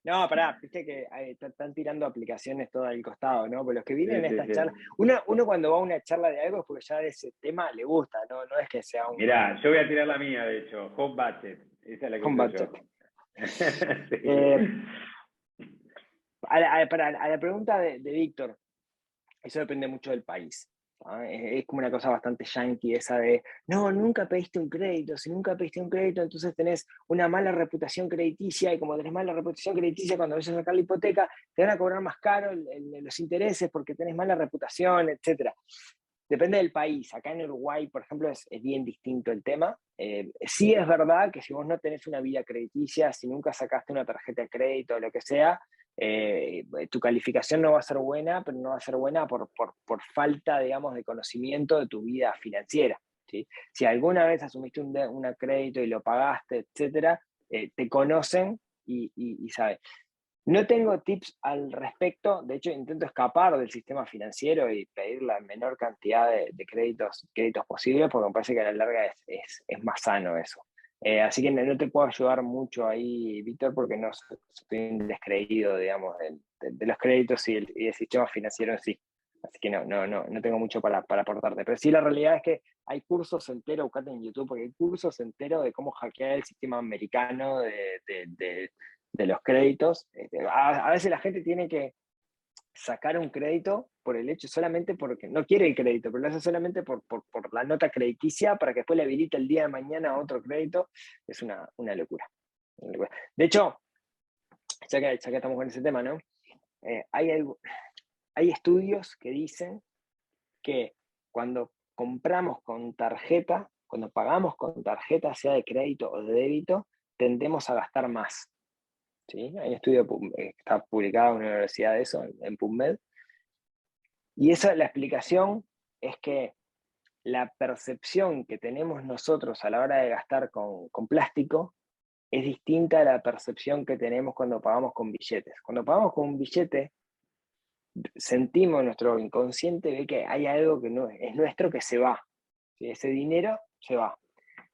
No, pará, viste que están tirando aplicaciones todo al costado, ¿no? Pero los que Sí, vienen a sí, estas charlas, sí. uno cuando va a una charla de algo es porque ya de ese tema le gusta, ¿no? No es que sea un Mirá, yo voy a tirar la mía, de hecho. Home Budget. Esa es la que home uso budget. yo. Eh, Sí. a la pregunta de Víctor, eso depende mucho del país. ¿Ah? Es como una cosa bastante yankee esa de, no, nunca pediste un crédito, si nunca pediste un crédito, entonces tenés una mala reputación crediticia, y como tenés mala reputación crediticia, cuando vayas a sacar la hipoteca, te van a cobrar más caro los intereses porque tenés mala reputación, etc. Depende del país. Acá en Uruguay, por ejemplo, es bien distinto el tema. Sí es verdad que si vos no tenés una vida crediticia, si nunca sacaste una tarjeta de crédito o lo que sea, tu calificación no va a ser buena, pero no va a ser buena por falta, digamos, de conocimiento de tu vida financiera. ¿Sí? Si alguna vez asumiste un crédito y lo pagaste, etcétera, te conocen y saben. No tengo tips al respecto, de hecho intento escapar del sistema financiero y pedir la menor cantidad de créditos posibles, porque me parece que a la larga es más sano eso. Así que no te puedo ayudar mucho ahí, Víctor, porque no soy un descreído, digamos, de los créditos y del sistema financiero en sí. Así que no tengo mucho para aportarte. Pero sí, la realidad es que hay cursos enteros, buscate en YouTube, porque hay cursos enteros de cómo hackear el sistema americano de los créditos. A veces la gente tiene que sacar un crédito por el hecho, solamente porque no quiere el crédito, pero lo hace solamente por la nota crediticia para que después le habilite el día de mañana otro crédito. Es una locura. De hecho, ya que estamos con ese tema, ¿no? Hay estudios que dicen que cuando compramos con tarjeta, cuando pagamos con tarjeta, sea de crédito o de débito, tendemos a gastar más. ¿Sí? Hay un estudio que está publicado en una universidad de eso, en PubMed. Y esa, la explicación es que la percepción que tenemos nosotros a la hora de gastar con plástico es distinta a la percepción que tenemos cuando pagamos con billetes. Cuando pagamos con un billete, sentimos, nuestro inconsciente ve que hay algo que no es nuestro que se va. ¿Sí? Ese dinero se va.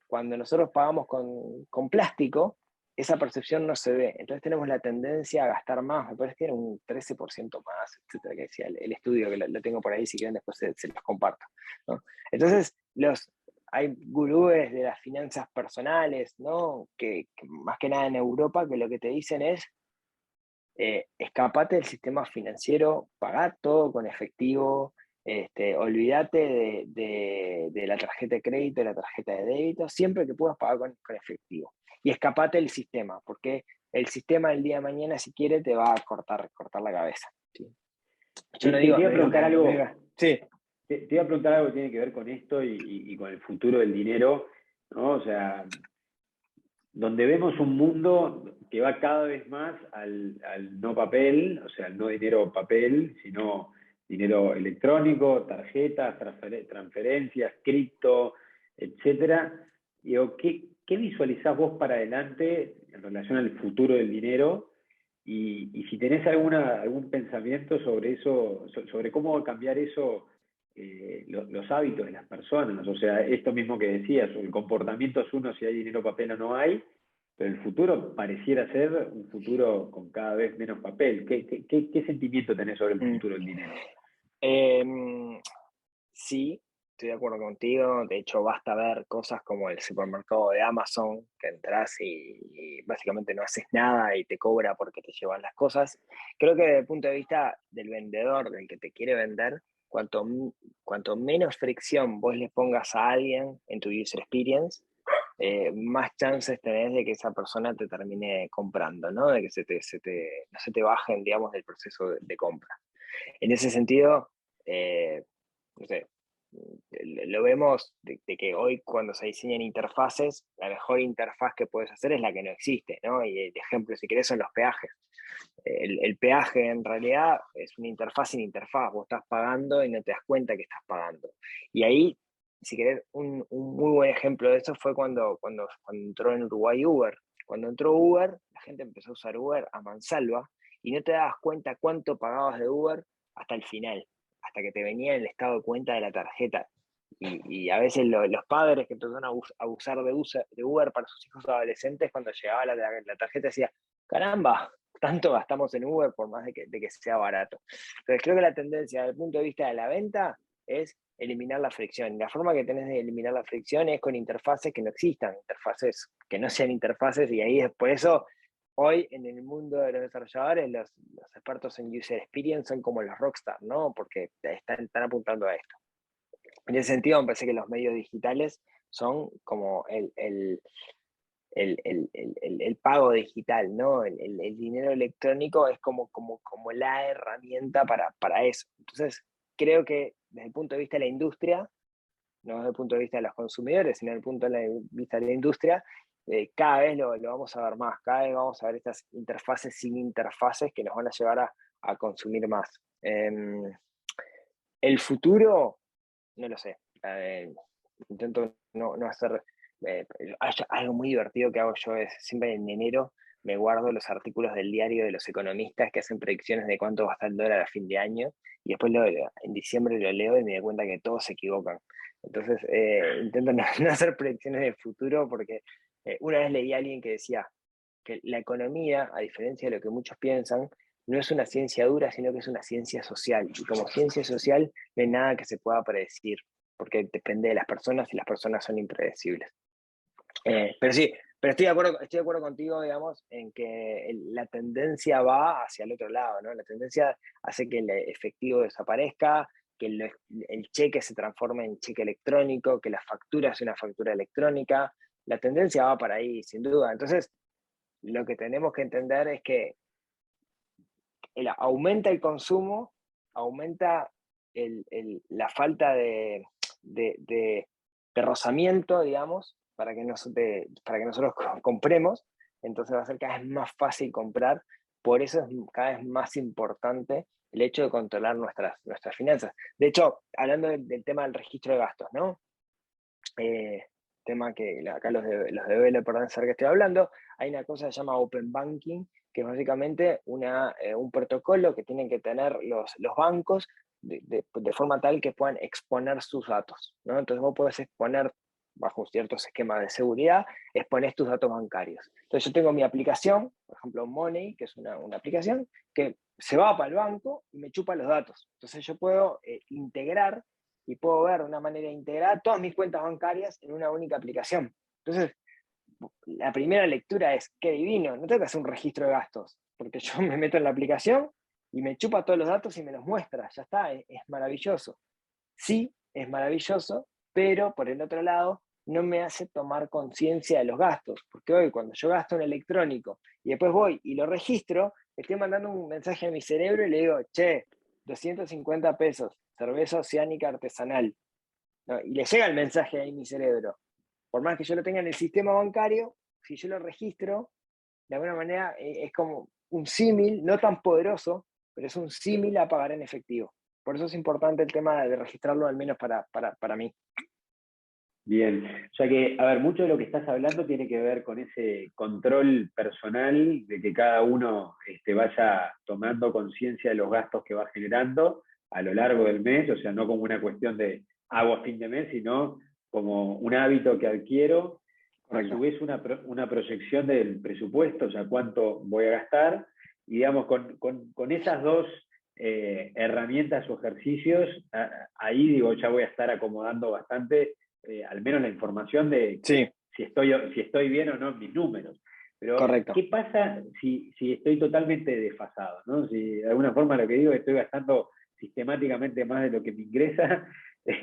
Cuando nosotros pagamos con plástico, esa percepción no se ve. Entonces tenemos la tendencia a gastar más. Me parece que era un 13% más, etcétera, que decía el estudio, que lo tengo por ahí, si quieren después se los comparto, ¿no? Entonces, hay gurúes de las finanzas personales, ¿no? Que más que nada en Europa, que lo que te dicen es, escapate del sistema financiero, pagá todo con efectivo, olvídate de la tarjeta de crédito, de la tarjeta de débito, siempre que puedas pagar con efectivo. Y escapate del sistema, porque el sistema el día de mañana, si quiere, te va a cortar la cabeza. ¿Sí? Yo Te iba a preguntar algo, Sí. te iba a preguntar algo que tiene que ver con esto y con el futuro del dinero, ¿no? O sea, donde vemos un mundo que va cada vez más al no papel, o sea, al no dinero papel, sino dinero electrónico, tarjetas, transferencias, cripto, etcétera. Digo, ¿qué visualizás vos para adelante en relación al futuro del dinero? Y si tenés algún pensamiento sobre eso, sobre cómo va a cambiar eso, los hábitos de las personas. O sea, esto mismo que decías, el comportamiento es uno si hay dinero papel o no hay, pero el futuro pareciera ser un futuro con cada vez menos papel. ¿Qué sentimiento tenés sobre el Mm. futuro del dinero? Sí, estoy de acuerdo contigo. De hecho, basta ver cosas como el supermercado de Amazon, que entras y básicamente no haces nada y te cobra porque te llevan las cosas. Creo que desde el punto de vista del vendedor, del que te quiere vender, cuanto menos fricción vos le pongas a alguien en tu user experience, más chances tenés de que esa persona te termine comprando, ¿no? De que no se te bajen, digamos, del proceso de compra. En ese sentido, no sé, lo vemos de que hoy cuando se diseñan interfaces, la mejor interfaz que puedes hacer es la que no existe, ¿no? Y el ejemplo, si querés, son los peajes. el peaje en realidad es una interfaz sin interfaz, vos estás pagando y no te das cuenta que estás pagando. Y ahí, si querés, un muy buen ejemplo de eso fue cuando entró en Uruguay Uber. Cuando entró Uber, la gente empezó a usar Uber a mansalva y no te dabas cuenta cuánto pagabas de Uber hasta el final, hasta que te venía el estado de cuenta de la tarjeta. Y a veces los padres que empezaron a usar de Uber para sus hijos adolescentes, cuando llegaba la tarjeta decía, caramba, tanto gastamos en Uber por más de que sea barato. Entonces creo que la tendencia desde el punto de vista de la venta es eliminar la fricción. Y la forma que tenés de eliminar la fricción es con interfaces que no existan, interfaces que no sean interfaces, y ahí es por eso hoy en el mundo de los desarrolladores los expertos en user experience son como los rockstar, ¿no? Porque están apuntando a esto. En ese sentido, me parece que los medios digitales son como el pago digital, ¿no? El dinero electrónico es como la herramienta para eso. Entonces, creo que desde el punto de vista de la industria, no desde el punto de vista de los consumidores, sino desde el punto de vista de la industria, cada vez lo vamos a ver más, cada vez vamos a ver estas interfaces sin interfaces que nos van a llevar a consumir más. El futuro no lo sé. Intento no hacer. Algo muy divertido que hago yo es siempre en enero me guardo los artículos del diario de los economistas que hacen predicciones de cuánto va a estar el dólar a fin de año y después en diciembre lo leo y me doy cuenta que todos se equivocan. Entonces intento no hacer predicciones del futuro porque una vez leí a alguien que decía que la economía, a diferencia de lo que muchos piensan, no es una ciencia dura, sino que es una ciencia social. Y como ciencia social no hay nada que se pueda predecir, porque depende de las personas y las personas son impredecibles. Pero sí, pero estoy de acuerdo contigo, digamos, en que la tendencia va hacia el otro lado, ¿no? La tendencia hace que el efectivo desaparezca, que el cheque se transforme en cheque electrónico, que la factura sea una factura electrónica. La tendencia va para ahí, sin duda. Entonces, lo que tenemos que entender es que aumenta el consumo, aumenta la falta de rozamiento, digamos, para que nosotros compremos, entonces va a ser cada vez más fácil comprar, por eso es cada vez más importante el hecho de controlar nuestras finanzas. De hecho, hablando del tema del registro de gastos, ¿no? Tema que acá los developers van a saber que estoy hablando, hay una cosa que se llama Open Banking, que es básicamente un protocolo que tienen que tener los bancos de forma tal que puedan exponer sus datos, ¿no? Entonces vos podés exponer, bajo ciertos esquemas de seguridad, exponés tus datos bancarios. Entonces yo tengo mi aplicación, por ejemplo Money, que es una aplicación que se va para el banco y me chupa los datos. Entonces yo puedo integrar y puedo ver de una manera integrada todas mis cuentas bancarias en una única aplicación. Entonces, la primera lectura es, qué divino, no tengo que hacer un registro de gastos, porque yo me meto en la aplicación y me chupa todos los datos y me los muestra, ya está, es maravilloso. Sí, es maravilloso, pero por el otro lado, no me hace tomar conciencia de los gastos, porque hoy cuando yo gasto en electrónico y después voy y lo registro, estoy mandando un mensaje a mi cerebro y le digo, che, 250 pesos, cerveza oceánica artesanal. ¿No? Y le llega el mensaje ahí a mi cerebro. Por más que yo lo tenga en el sistema bancario, si yo lo registro, de alguna manera es como un símil, no tan poderoso, pero es un símil a pagar en efectivo. Por eso es importante el tema de registrarlo, al menos para mí. Bien, o sea que, a ver, mucho de lo que estás hablando tiene que ver con ese control personal, de que cada uno vaya tomando conciencia de los gastos que va generando a lo largo del mes, o sea, no como una cuestión de hago a fin de mes, sino como un hábito que adquiero, a su vez una proyección del presupuesto, o sea, cuánto voy a gastar, y digamos, con esas dos herramientas o ejercicios, ahí digo, ya voy a estar acomodando bastante al menos la información de Sí, si estoy bien o no en mis números. Pero, correcto. ¿qué pasa si estoy totalmente desfasado? ¿No? Si de alguna forma lo que digo estoy gastando sistemáticamente más de lo que me ingresa,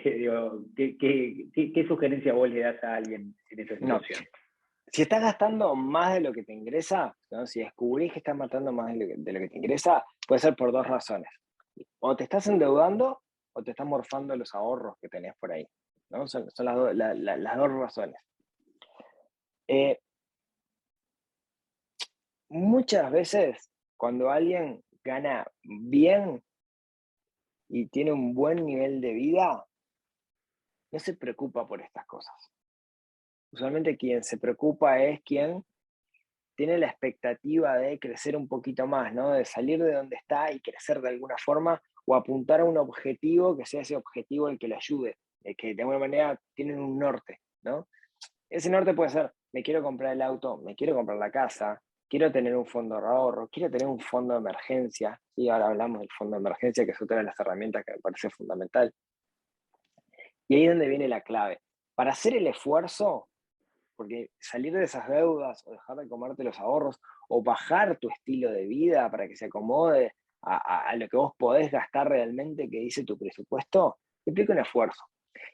digo, ¿qué sugerencia vos le das a alguien en esa No. situación? Si estás gastando más de lo que te ingresa, ¿no? Si descubrís que estás matando más de lo que te ingresa, puede ser por dos razones. O te estás endeudando o te estás morfando los ahorros que tenés por ahí, ¿no? Son las dos razones. Eh, Muchas veces cuando alguien gana bien y tiene un buen nivel de vida, no se preocupa por estas cosas. Usualmente quien se preocupa es quien tiene la expectativa de crecer un poquito más, ¿no? De salir de donde está y crecer de alguna forma, o apuntar a un objetivo que sea ese objetivo el que le ayude, el que de alguna manera tienen un norte, ¿no? Ese norte puede ser, me quiero comprar el auto, me quiero comprar la casa, quiero tener un fondo de ahorro, quiero tener un fondo de emergencia, y ahora hablamos del fondo de emergencia, que es otra de las herramientas que me parece fundamental. Y ahí es donde viene la clave. Para hacer el esfuerzo, porque salir de esas deudas o dejar de comerte los ahorros o bajar tu estilo de vida para que se acomode a lo que vos podés gastar realmente que dice tu presupuesto, implica un esfuerzo.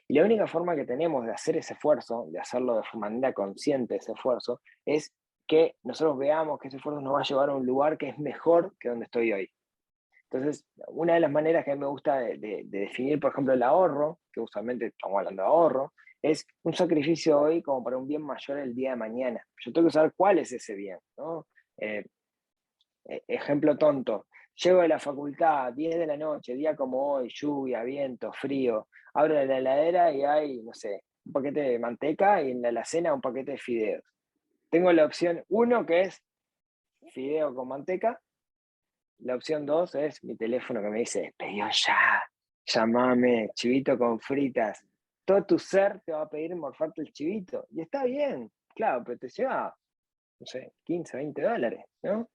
Y la única forma que tenemos de hacer ese esfuerzo, de hacerlo de manera consciente ese esfuerzo, es que nosotros veamos que ese esfuerzo nos va a llevar a un lugar que es mejor que donde estoy hoy. Entonces, una de las maneras que a mí me gusta de definir, por ejemplo, el ahorro, que usualmente estamos hablando de ahorro, es un sacrificio hoy como para un bien mayor el día de mañana. Yo tengo que saber cuál es ese bien, ¿no? Ejemplo tonto, llego de la facultad, 10 de la noche, día como hoy, lluvia, viento, frío, abro la heladera y hay, no sé, un paquete de manteca y en la alacena un paquete de fideos. Tengo la opción 1 que es fideo con manteca, la opción 2 es mi teléfono que me dice, pedido ya, llamame, chivito con fritas. Todo tu ser te va a pedir morfarte el chivito. Y está bien, claro, pero te lleva, no sé, 15, 20 dólares, ¿no?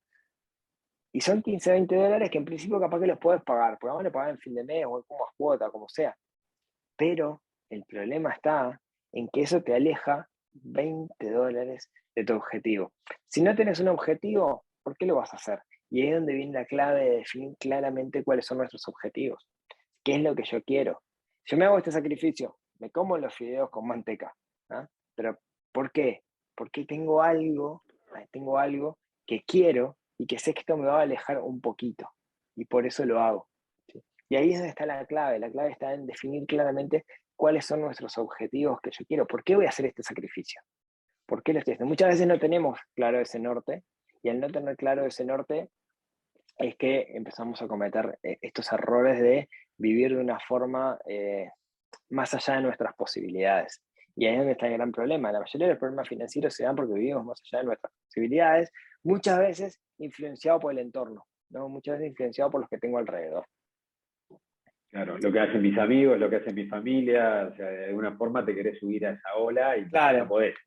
Y son 15, 20 dólares que en principio capaz que los puedes pagar, porque vamos a pagar en fin de mes o como cuota, como sea. Pero el problema está en que eso te aleja 20 dólares de tu objetivo. Si no tienes un objetivo, ¿por qué lo vas a hacer? Y ahí es donde viene la clave de definir claramente cuáles son nuestros objetivos. ¿Qué es lo que yo quiero? Yo me hago este sacrificio, me como los fideos con manteca. ¿Ah? Pero ¿por qué? Porque tengo algo que quiero y que sé que esto me va a alejar un poquito. Y por eso lo hago. ¿Sí? Y ahí es donde está la clave. La clave está en definir claramente cuáles son nuestros objetivos que yo quiero. ¿Por qué voy a hacer este sacrificio? ¿Por qué lo estoy haciendo? Muchas veces no tenemos claro ese norte, y al no tener claro ese norte es que empezamos a cometer estos errores de vivir de una forma más allá de nuestras posibilidades. Y ahí es donde está el gran problema. La mayoría de los problemas financieros se dan porque vivimos más allá de nuestras posibilidades, muchas veces influenciado por el entorno, ¿no? Muchas veces influenciado por los que tengo alrededor. Claro, lo que hacen mis amigos, lo que hace mi familia, o sea, de alguna forma te querés subir a esa ola y no Claro, podés.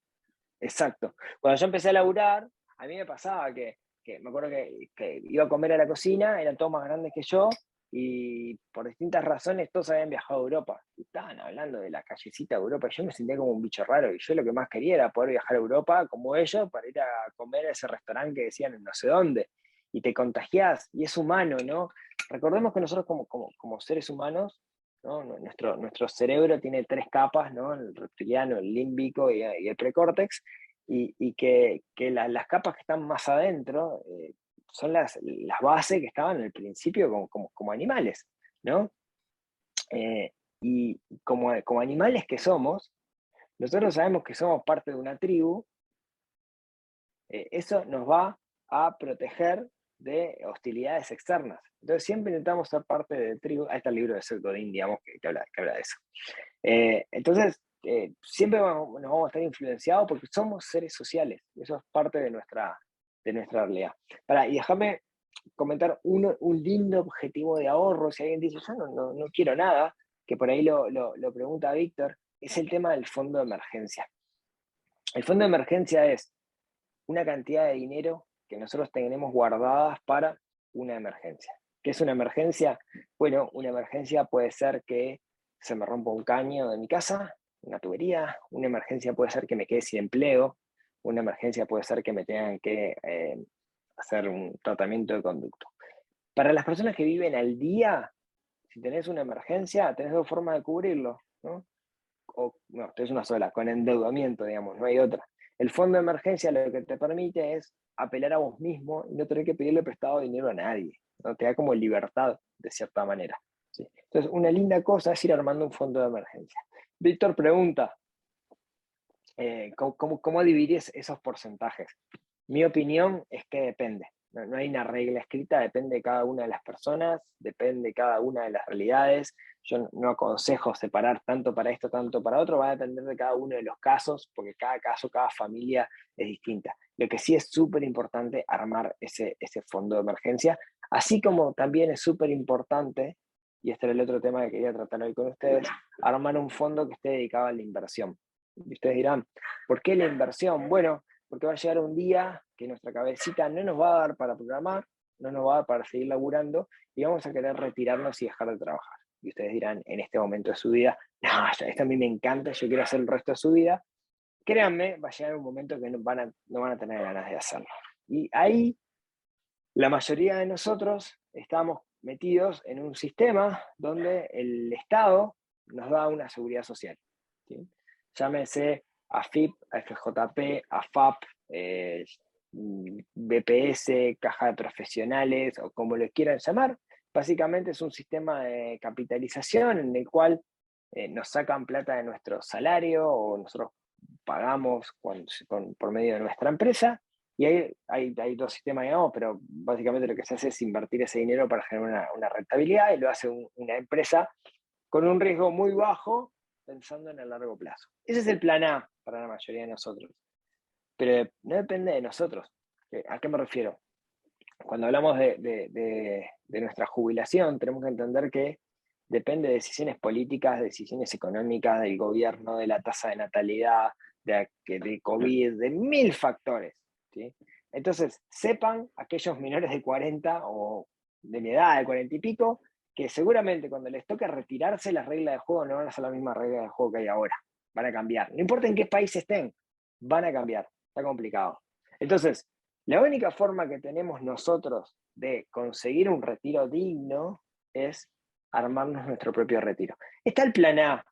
exacto. Cuando yo empecé a laburar, a mí me pasaba que me acuerdo que iba a comer a la cocina, eran todos más grandes que yo, y por distintas razones todos habían viajado a Europa. Y estaban hablando de la callecita de Europa, y yo me sentía como un bicho raro, y yo lo que más quería era poder viajar a Europa como ellos, para ir a comer a ese restaurante que decían en no sé dónde. Y te contagiás, y es humano, ¿no? Recordemos que nosotros como seres humanos, ¿no? Nuestro cerebro tiene tres capas, ¿no? El reptiliano, el límbico y el precórtex, y que las capas que están más adentro son las bases que estaban en el principio como animales, ¿no? Y como animales que somos, nosotros sabemos que somos parte de una tribu, eso nos va a proteger de hostilidades externas. Entonces siempre intentamos ser parte de tribu. Ahí está el libro de Seth Godin, digamos, que habla de eso. Entonces, siempre nos vamos a estar influenciados porque somos seres sociales. Eso es parte de nuestra realidad. Y déjame comentar un lindo objetivo de ahorro. Si alguien dice, yo no quiero nada, que por ahí lo pregunta Víctor, es el tema del fondo de emergencia. El fondo de emergencia es una cantidad de dinero que nosotros tenemos guardadas para una emergencia. ¿Qué es una emergencia? Bueno, una emergencia puede ser que se me rompa un caño de mi casa, una tubería, una emergencia puede ser que me quede sin empleo, una emergencia puede ser que me tengan que hacer un tratamiento de conducto. Para las personas que viven al día, si tenés una emergencia, tenés dos formas de cubrirlo, ¿no? O no, es una sola, con endeudamiento, digamos, no hay otra. El fondo de emergencia lo que te permite es apelar a vos mismo y no tener que pedirle prestado dinero a nadie, ¿no? Te da como libertad, de cierta manera. ¿Sí? Entonces, una linda cosa es ir armando un fondo de emergencia. Víctor pregunta, ¿cómo dividís esos porcentajes? Mi opinión es que depende. no hay una regla escrita, depende de cada una de las personas, depende de cada una de las realidades. Yo no aconsejo separar tanto para esto, tanto para otro, va a depender de cada uno de los casos, porque cada caso, cada familia es distinta. Lo que sí es súper importante armar ese fondo de emergencia, así como también es súper importante, y este era el otro tema que quería tratar hoy con ustedes, armar un fondo que esté dedicado a la inversión. Y ustedes dirán, ¿por qué la inversión? Bueno, porque va a llegar un día que nuestra cabecita no nos va a dar para programar, no nos va a dar para seguir laburando, y vamos a querer retirarnos y dejar de trabajar. Y ustedes dirán, en este momento de su vida, no, esto a mí me encanta, yo quiero hacer el resto de su vida. Créanme, va a llegar un momento que no van a tener ganas de hacerlo. Y ahí la mayoría de nosotros estamos metidos en un sistema donde el Estado nos da una seguridad social, ¿sí? Llámese AFIP, AFJP, AFAP, BPS, caja de profesionales o como lo quieran llamar. Básicamente es un sistema de capitalización en el cual nos sacan plata de nuestro salario o nosotros pagamos por medio de nuestra empresa. Y hay dos sistemas, digamos, pero básicamente lo que se hace es invertir ese dinero para generar una rentabilidad, y lo hace una empresa con un riesgo muy bajo, pensando en el largo plazo. Ese es el plan A para la mayoría de nosotros. Pero no depende de nosotros. ¿A qué me refiero? Cuando hablamos de nuestra jubilación, tenemos que entender que depende de decisiones políticas, de decisiones económicas, del gobierno, de la tasa de natalidad, de COVID, de 1000 factores, ¿sí? Entonces, sepan aquellos menores de 40 o de mi edad, de 40 y pico, que seguramente cuando les toque retirarse, las reglas de juego no van a ser las mismas reglas de juego que hay ahora. Van a cambiar. No importa en qué país estén, van a cambiar. Está complicado. Entonces, la única forma que tenemos nosotros de conseguir un retiro digno es armarnos nuestro propio retiro. Está el plan A,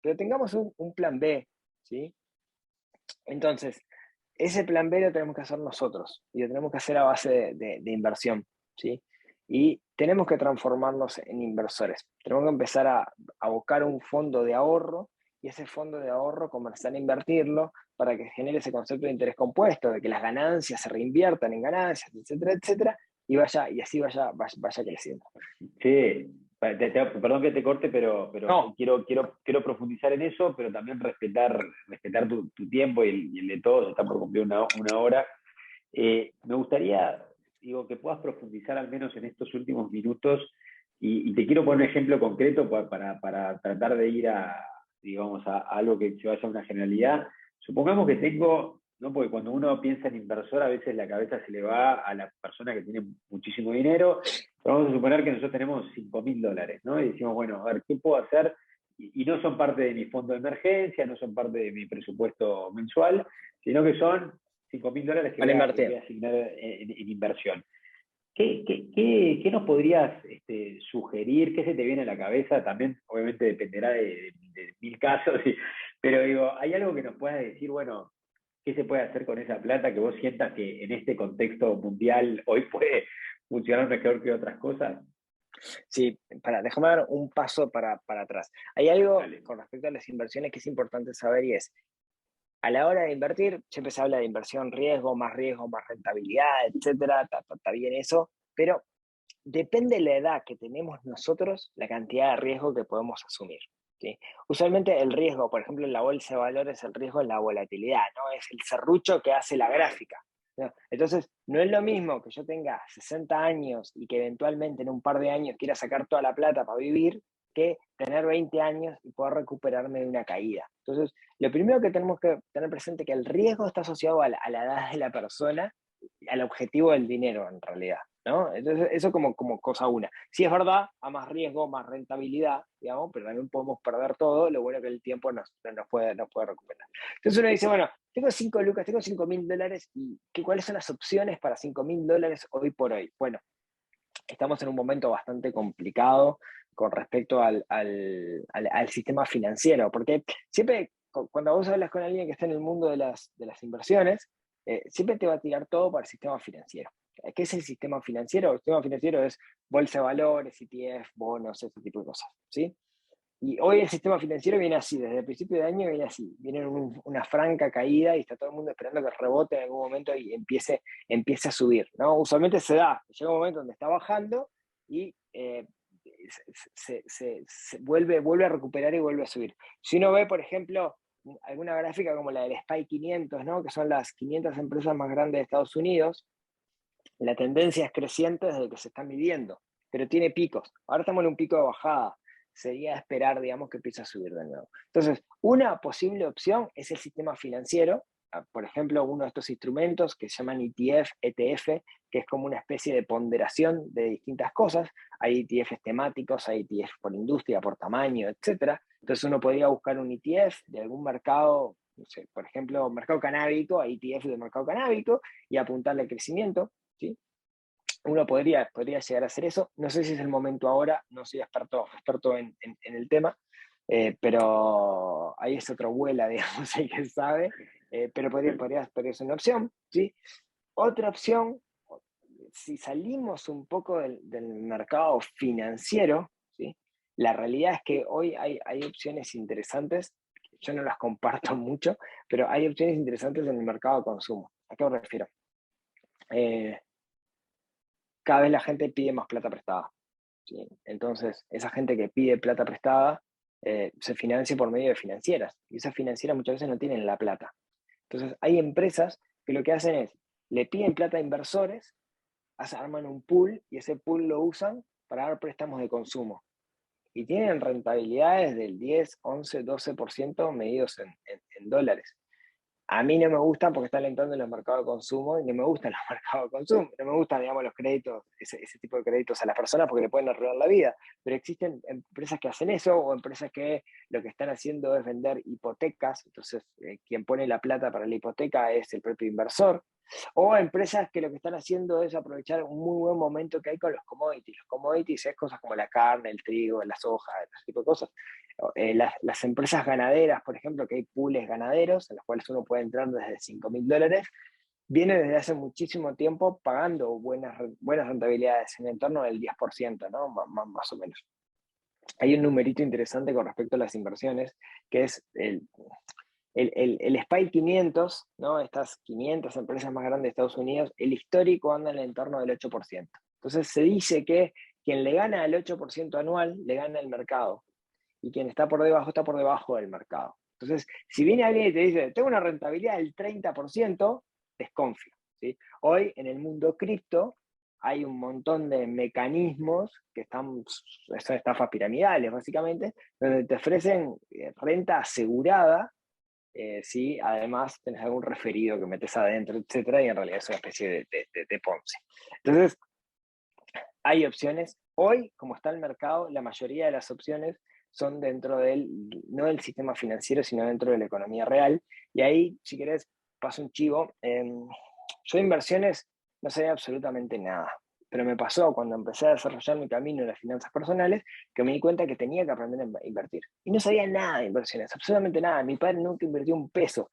pero tengamos un plan B, ¿sí? Entonces, ese plan B lo tenemos que hacer nosotros, y lo tenemos que hacer a base de inversión, ¿sí? Y tenemos que transformarnos en inversores. Tenemos que empezar a buscar un fondo de ahorro, y ese fondo de ahorro comenzar a invertirlo para que genere ese concepto de interés compuesto, de que las ganancias se reinviertan en ganancias, etcétera, etcétera, y así vaya creciendo. Sí, perdón que te corte, pero No, quiero profundizar en eso, pero también respetar tu tiempo y el de todos. Está por cumplir una hora. Me gustaría, digo, que puedas profundizar al menos en estos últimos minutos, y te quiero poner un ejemplo concreto para tratar de ir digamos, a algo que se vaya a una generalidad. Supongamos que tengo, ¿no? Porque cuando uno piensa en inversor, a veces la cabeza se le va a la persona que tiene muchísimo dinero. Pero vamos a suponer que nosotros tenemos $5.000, ¿no? Y decimos, bueno, a ver, ¿qué puedo hacer? Y no son parte de mi fondo de emergencia, no son parte de mi presupuesto mensual, sino que son $5.000 que para que invertir. voy a asignar en inversión. ¿Qué nos podrías sugerir? ¿Qué se te viene a la cabeza? También, obviamente, dependerá de 1000 casos, pero digo, ¿hay algo que nos puedas decir, bueno, qué se puede hacer con esa plata que vos sientas que en este contexto mundial hoy puede funcionar mejor que otras cosas? Sí, déjame dar un paso para atrás. Hay algo Dale. con respecto a las inversiones que es importante saber, y es, a la hora de invertir, siempre se habla de inversión riesgo, más rentabilidad, etcétera, está bien eso, pero depende de la edad que tenemos nosotros, la cantidad de riesgo que podemos asumir, ¿sí? Usualmente el riesgo, por ejemplo, en la bolsa de valores, el riesgo es la volatilidad, ¿no? Es el serrucho que hace la gráfica, ¿no? Entonces, no es lo mismo que yo tenga 60 años y que eventualmente en un par de años quiera sacar toda la plata para vivir, que tener 20 años y poder recuperarme de una caída. Entonces, lo primero que tenemos que tener presente es que el riesgo está asociado a la edad de la persona, al objetivo del dinero en realidad, ¿no? Entonces, eso como cosa una. Si es verdad, a más riesgo, más rentabilidad, digamos, pero también podemos perder todo, lo bueno que el tiempo nos puede recuperar. Entonces uno dice, bueno, tengo 5 lucas, tengo $5.000, y ¿cuáles son las opciones para $5.000 hoy por hoy? Bueno, estamos en un momento bastante complicado con respecto al sistema financiero, porque siempre cuando vos hablas con alguien que está en el mundo de las inversiones, siempre te va a tirar todo para el sistema financiero. ¿Qué es el sistema financiero? El sistema financiero es bolsa de valores, ETF, bonos, ese tipo de cosas, ¿sí? Y hoy el sistema financiero viene así, desde el principio de año viene así, viene en una franca caída y está todo el mundo esperando que rebote en algún momento y empiece a subir, ¿no? Usualmente se da, llega un momento donde está bajando y se vuelve a recuperar y vuelve a subir. Si uno ve, por ejemplo, alguna gráfica como la del SPY 500, ¿no? Que son las 500 empresas más grandes de Estados Unidos, la tendencia es creciente desde que se están midiendo, pero tiene picos. Ahora estamos en un pico de bajada. Sería esperar, digamos, que empiece a subir de nuevo. Entonces, una posible opción es el sistema financiero. Por ejemplo, uno de estos instrumentos que se llaman ETF, que es como una especie de ponderación de distintas cosas. Hay ETFs temáticos, hay ETFs por industria, por tamaño, etc. Entonces uno podría buscar un ETF de algún mercado, no sé, por ejemplo, mercado canábico, hay ETFs del mercado canábico, y apuntarle al crecimiento. ¿Sí? Uno podría llegar a hacer eso. No sé si es el momento ahora, no soy experto en el tema, pero ahí es otro vuela, digamos, hay que sabe, pero podría ser una opción. ¿Sí? Otra opción, si salimos un poco del mercado financiero, ¿sí? La realidad es que hoy hay opciones interesantes, yo no las comparto mucho, pero hay opciones interesantes en el mercado de consumo. ¿A qué me refiero? Cada vez la gente pide más plata prestada. ¿Sí? Entonces, esa gente que pide plata prestada se financia por medio de financieras, y esas financieras muchas veces no tienen la plata. Entonces, hay empresas que lo que hacen es, le piden plata a inversores, arman un pool, y ese pool lo usan para dar préstamos de consumo. Y tienen rentabilidades del 10, 11, 12% medidos en dólares. A mí no me gustan porque están alentando en los mercados de consumo, y no me gustan los mercados de consumo. No me gustan, digamos, los créditos, ese tipo de créditos a las personas porque le pueden arruinar la vida. Pero existen empresas que hacen eso, o empresas que lo que están haciendo es vender hipotecas. Entonces, quien pone la plata para la hipoteca es el propio inversor. O empresas que lo que están haciendo es aprovechar un muy buen momento que hay con los commodities. Los commodities es cosas como la carne, el trigo, la soja, ese tipo de cosas. Las empresas ganaderas, por ejemplo, que hay pools ganaderos en los cuales uno puede entrar desde $5.000, viene desde hace muchísimo tiempo pagando buenas rentabilidades, en el entorno del 10%, ¿no? Más o menos. Hay un numerito interesante con respecto a las inversiones, que es el SPY 500, ¿no? Estas 500 empresas más grandes de Estados Unidos, el histórico anda en el entorno del 8%. Entonces se dice que quien le gana el 8% anual, le gana el mercado, y quien está por debajo del mercado. Entonces, si viene alguien y te dice, tengo una rentabilidad del 30%, desconfío. ¿Sí? Hoy, en el mundo cripto, hay un montón de mecanismos que son estafas piramidales, básicamente, donde te ofrecen renta asegurada, si además tenés algún referido que metes adentro, etcétera, y en realidad es una especie de Ponzi. Entonces, hay opciones. Hoy, como está el mercado, la mayoría de las opciones son dentro no del sistema financiero, sino dentro de la economía real. Y ahí, si querés, paso un chivo. Yo de inversiones no sé absolutamente nada, pero me pasó cuando empecé a desarrollar mi camino en las finanzas personales, que me di cuenta que tenía que aprender a invertir. Y no sabía nada de inversiones, absolutamente nada. Mi padre nunca invirtió un peso.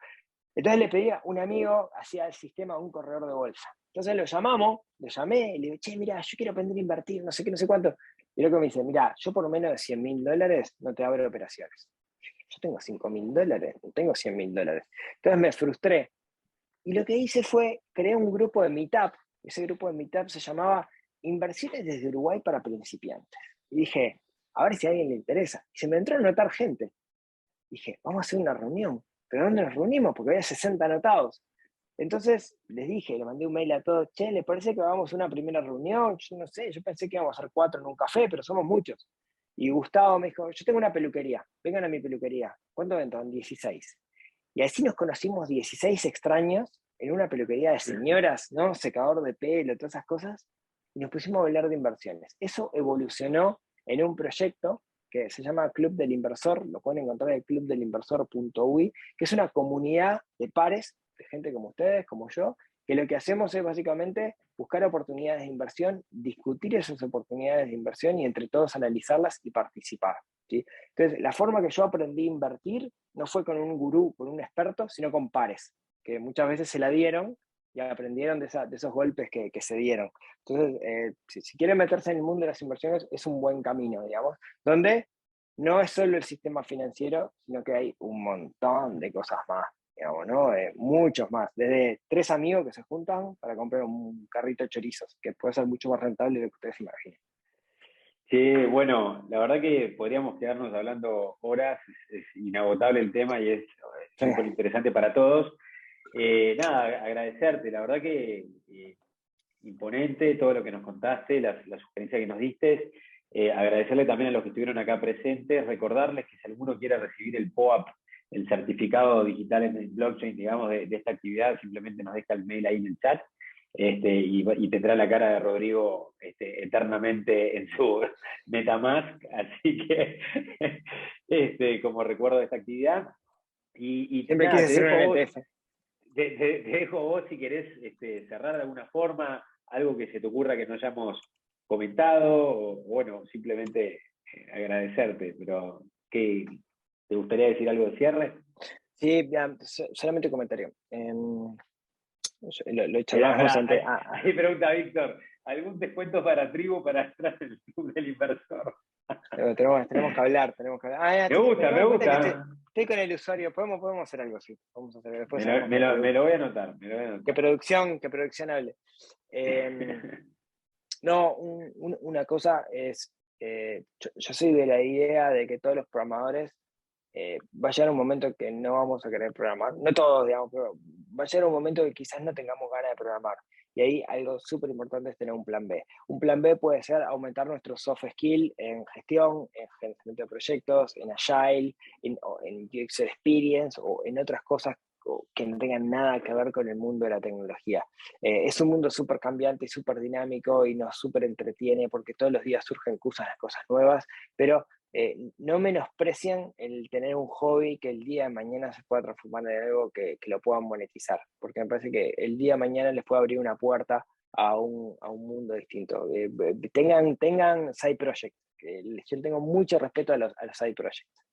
Entonces le pedí a un amigo, hacía el sistema, un corredor de bolsa. Entonces lo llamé y le digo, che, mira, yo quiero aprender a invertir, no sé qué, no sé cuánto. Y luego me dice, mira, yo por lo menos de $100.000 no te abro operaciones. Yo tengo $5.000, no tengo $100.000. Entonces me frustré. Y lo que hice fue, creé un grupo de Meetup. Ese grupo de Meetup se llamaba Inversiones desde Uruguay para principiantes. Y dije, a ver si a alguien le interesa. Y se me entró a anotar gente. Dije, vamos a hacer una reunión. ¿Pero dónde nos reunimos? Porque había 60 anotados. Entonces les dije, le mandé un mail a todos, che, ¿les parece que hagamos una primera reunión? Yo no sé, yo pensé que íbamos a hacer 4 en un café, pero somos muchos. Y Gustavo me dijo, yo tengo una peluquería, vengan a mi peluquería. ¿Cuánto entran? 16. Y así nos conocimos 16 extraños en una peluquería de señoras, ¿no? Secador de pelo, todas esas cosas, y nos pusimos a hablar de inversiones. Eso evolucionó en un proyecto que se llama Club del Inversor, lo pueden encontrar en clubdelinversor.ui, que es una comunidad de pares, de gente como ustedes, como yo, que lo que hacemos es básicamente buscar oportunidades de inversión, discutir esas oportunidades de inversión y entre todos analizarlas y participar. ¿Sí? Entonces, la forma que yo aprendí a invertir no fue con un gurú, con un experto, sino con pares, que muchas veces se la dieron y aprendieron de esos golpes que se dieron. Entonces, si quieren meterse en el mundo de las inversiones, es un buen camino, digamos, donde no es solo el sistema financiero, sino que hay un montón de cosas más, digamos, ¿no? Muchos más, desde 3 amigos que se juntan para comprar un carrito de chorizos, que puede ser mucho más rentable de lo que ustedes imaginen. Sí, bueno, la verdad que podríamos quedarnos hablando horas, es inagotable el tema y es Sí. súper interesante para todos. Nada, agradecerte, la verdad que imponente todo lo que nos contaste, la sugerencia que nos diste. Agradecerle también a los que estuvieron acá presentes, recordarles que si alguno quiere recibir el POAP, el certificado digital en el blockchain, digamos, de esta actividad, simplemente nos deja el mail ahí en el chat. Y tendrá la cara de Rodrigo eternamente en su MetaMask, así que como recuerdo de esta actividad. Y Siempre nada, quise te hacer un dejo a vos, NFT. te dejo a vos si querés cerrar de alguna forma, algo que se te ocurra que no hayamos comentado, o bueno, simplemente agradecerte, pero ¿qué, te gustaría decir algo de cierre? Sí, ya, solamente comentario. Lo Mira, charlábamos antes. ahí pregunta Víctor, ¿algún descuento para tribu para entrar en el club del inversor? Tenemos que hablar, tenemos que hablar. Me Me gusta, acabo me de cuenta que gusta. estoy con el usuario. Podemos hacer algo así. Podemos hacer, después Me hablamos lo, me con lo- me lo producto. voy a anotar, me lo voy a anotar. Que producción hable. Eh, no, una cosa es, yo soy de la idea de que todos los programadores va a llegar un momento que no vamos a querer programar. No todos, digamos, pero va a llegar un momento que quizás no tengamos ganas de programar. Y ahí algo súper importante es tener un plan B. Un plan B puede ser aumentar nuestro soft skill en gestión, en gerenciamiento de proyectos, en agile, en user experience o en otras cosas que no tengan nada que ver con el mundo de la tecnología. Es un mundo súper cambiante y súper dinámico y nos súper entretiene porque todos los días surgen cosas nuevas, pero no menosprecien el tener un hobby que el día de mañana se pueda transformar en algo que lo puedan monetizar, porque me parece que el día de mañana les puede abrir una puerta a un mundo distinto. Tengan side projects. Yo tengo mucho respeto a los side projects.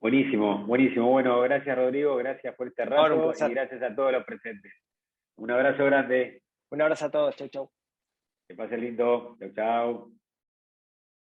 Buenísimo, buenísimo. Bueno, gracias Rodrigo, gracias por este Por favor, un rato y placer. gracias a todos los presentes. Un abrazo grande, Un abrazo a todos. Chau, chau. que pasen lindo. Chau, chau.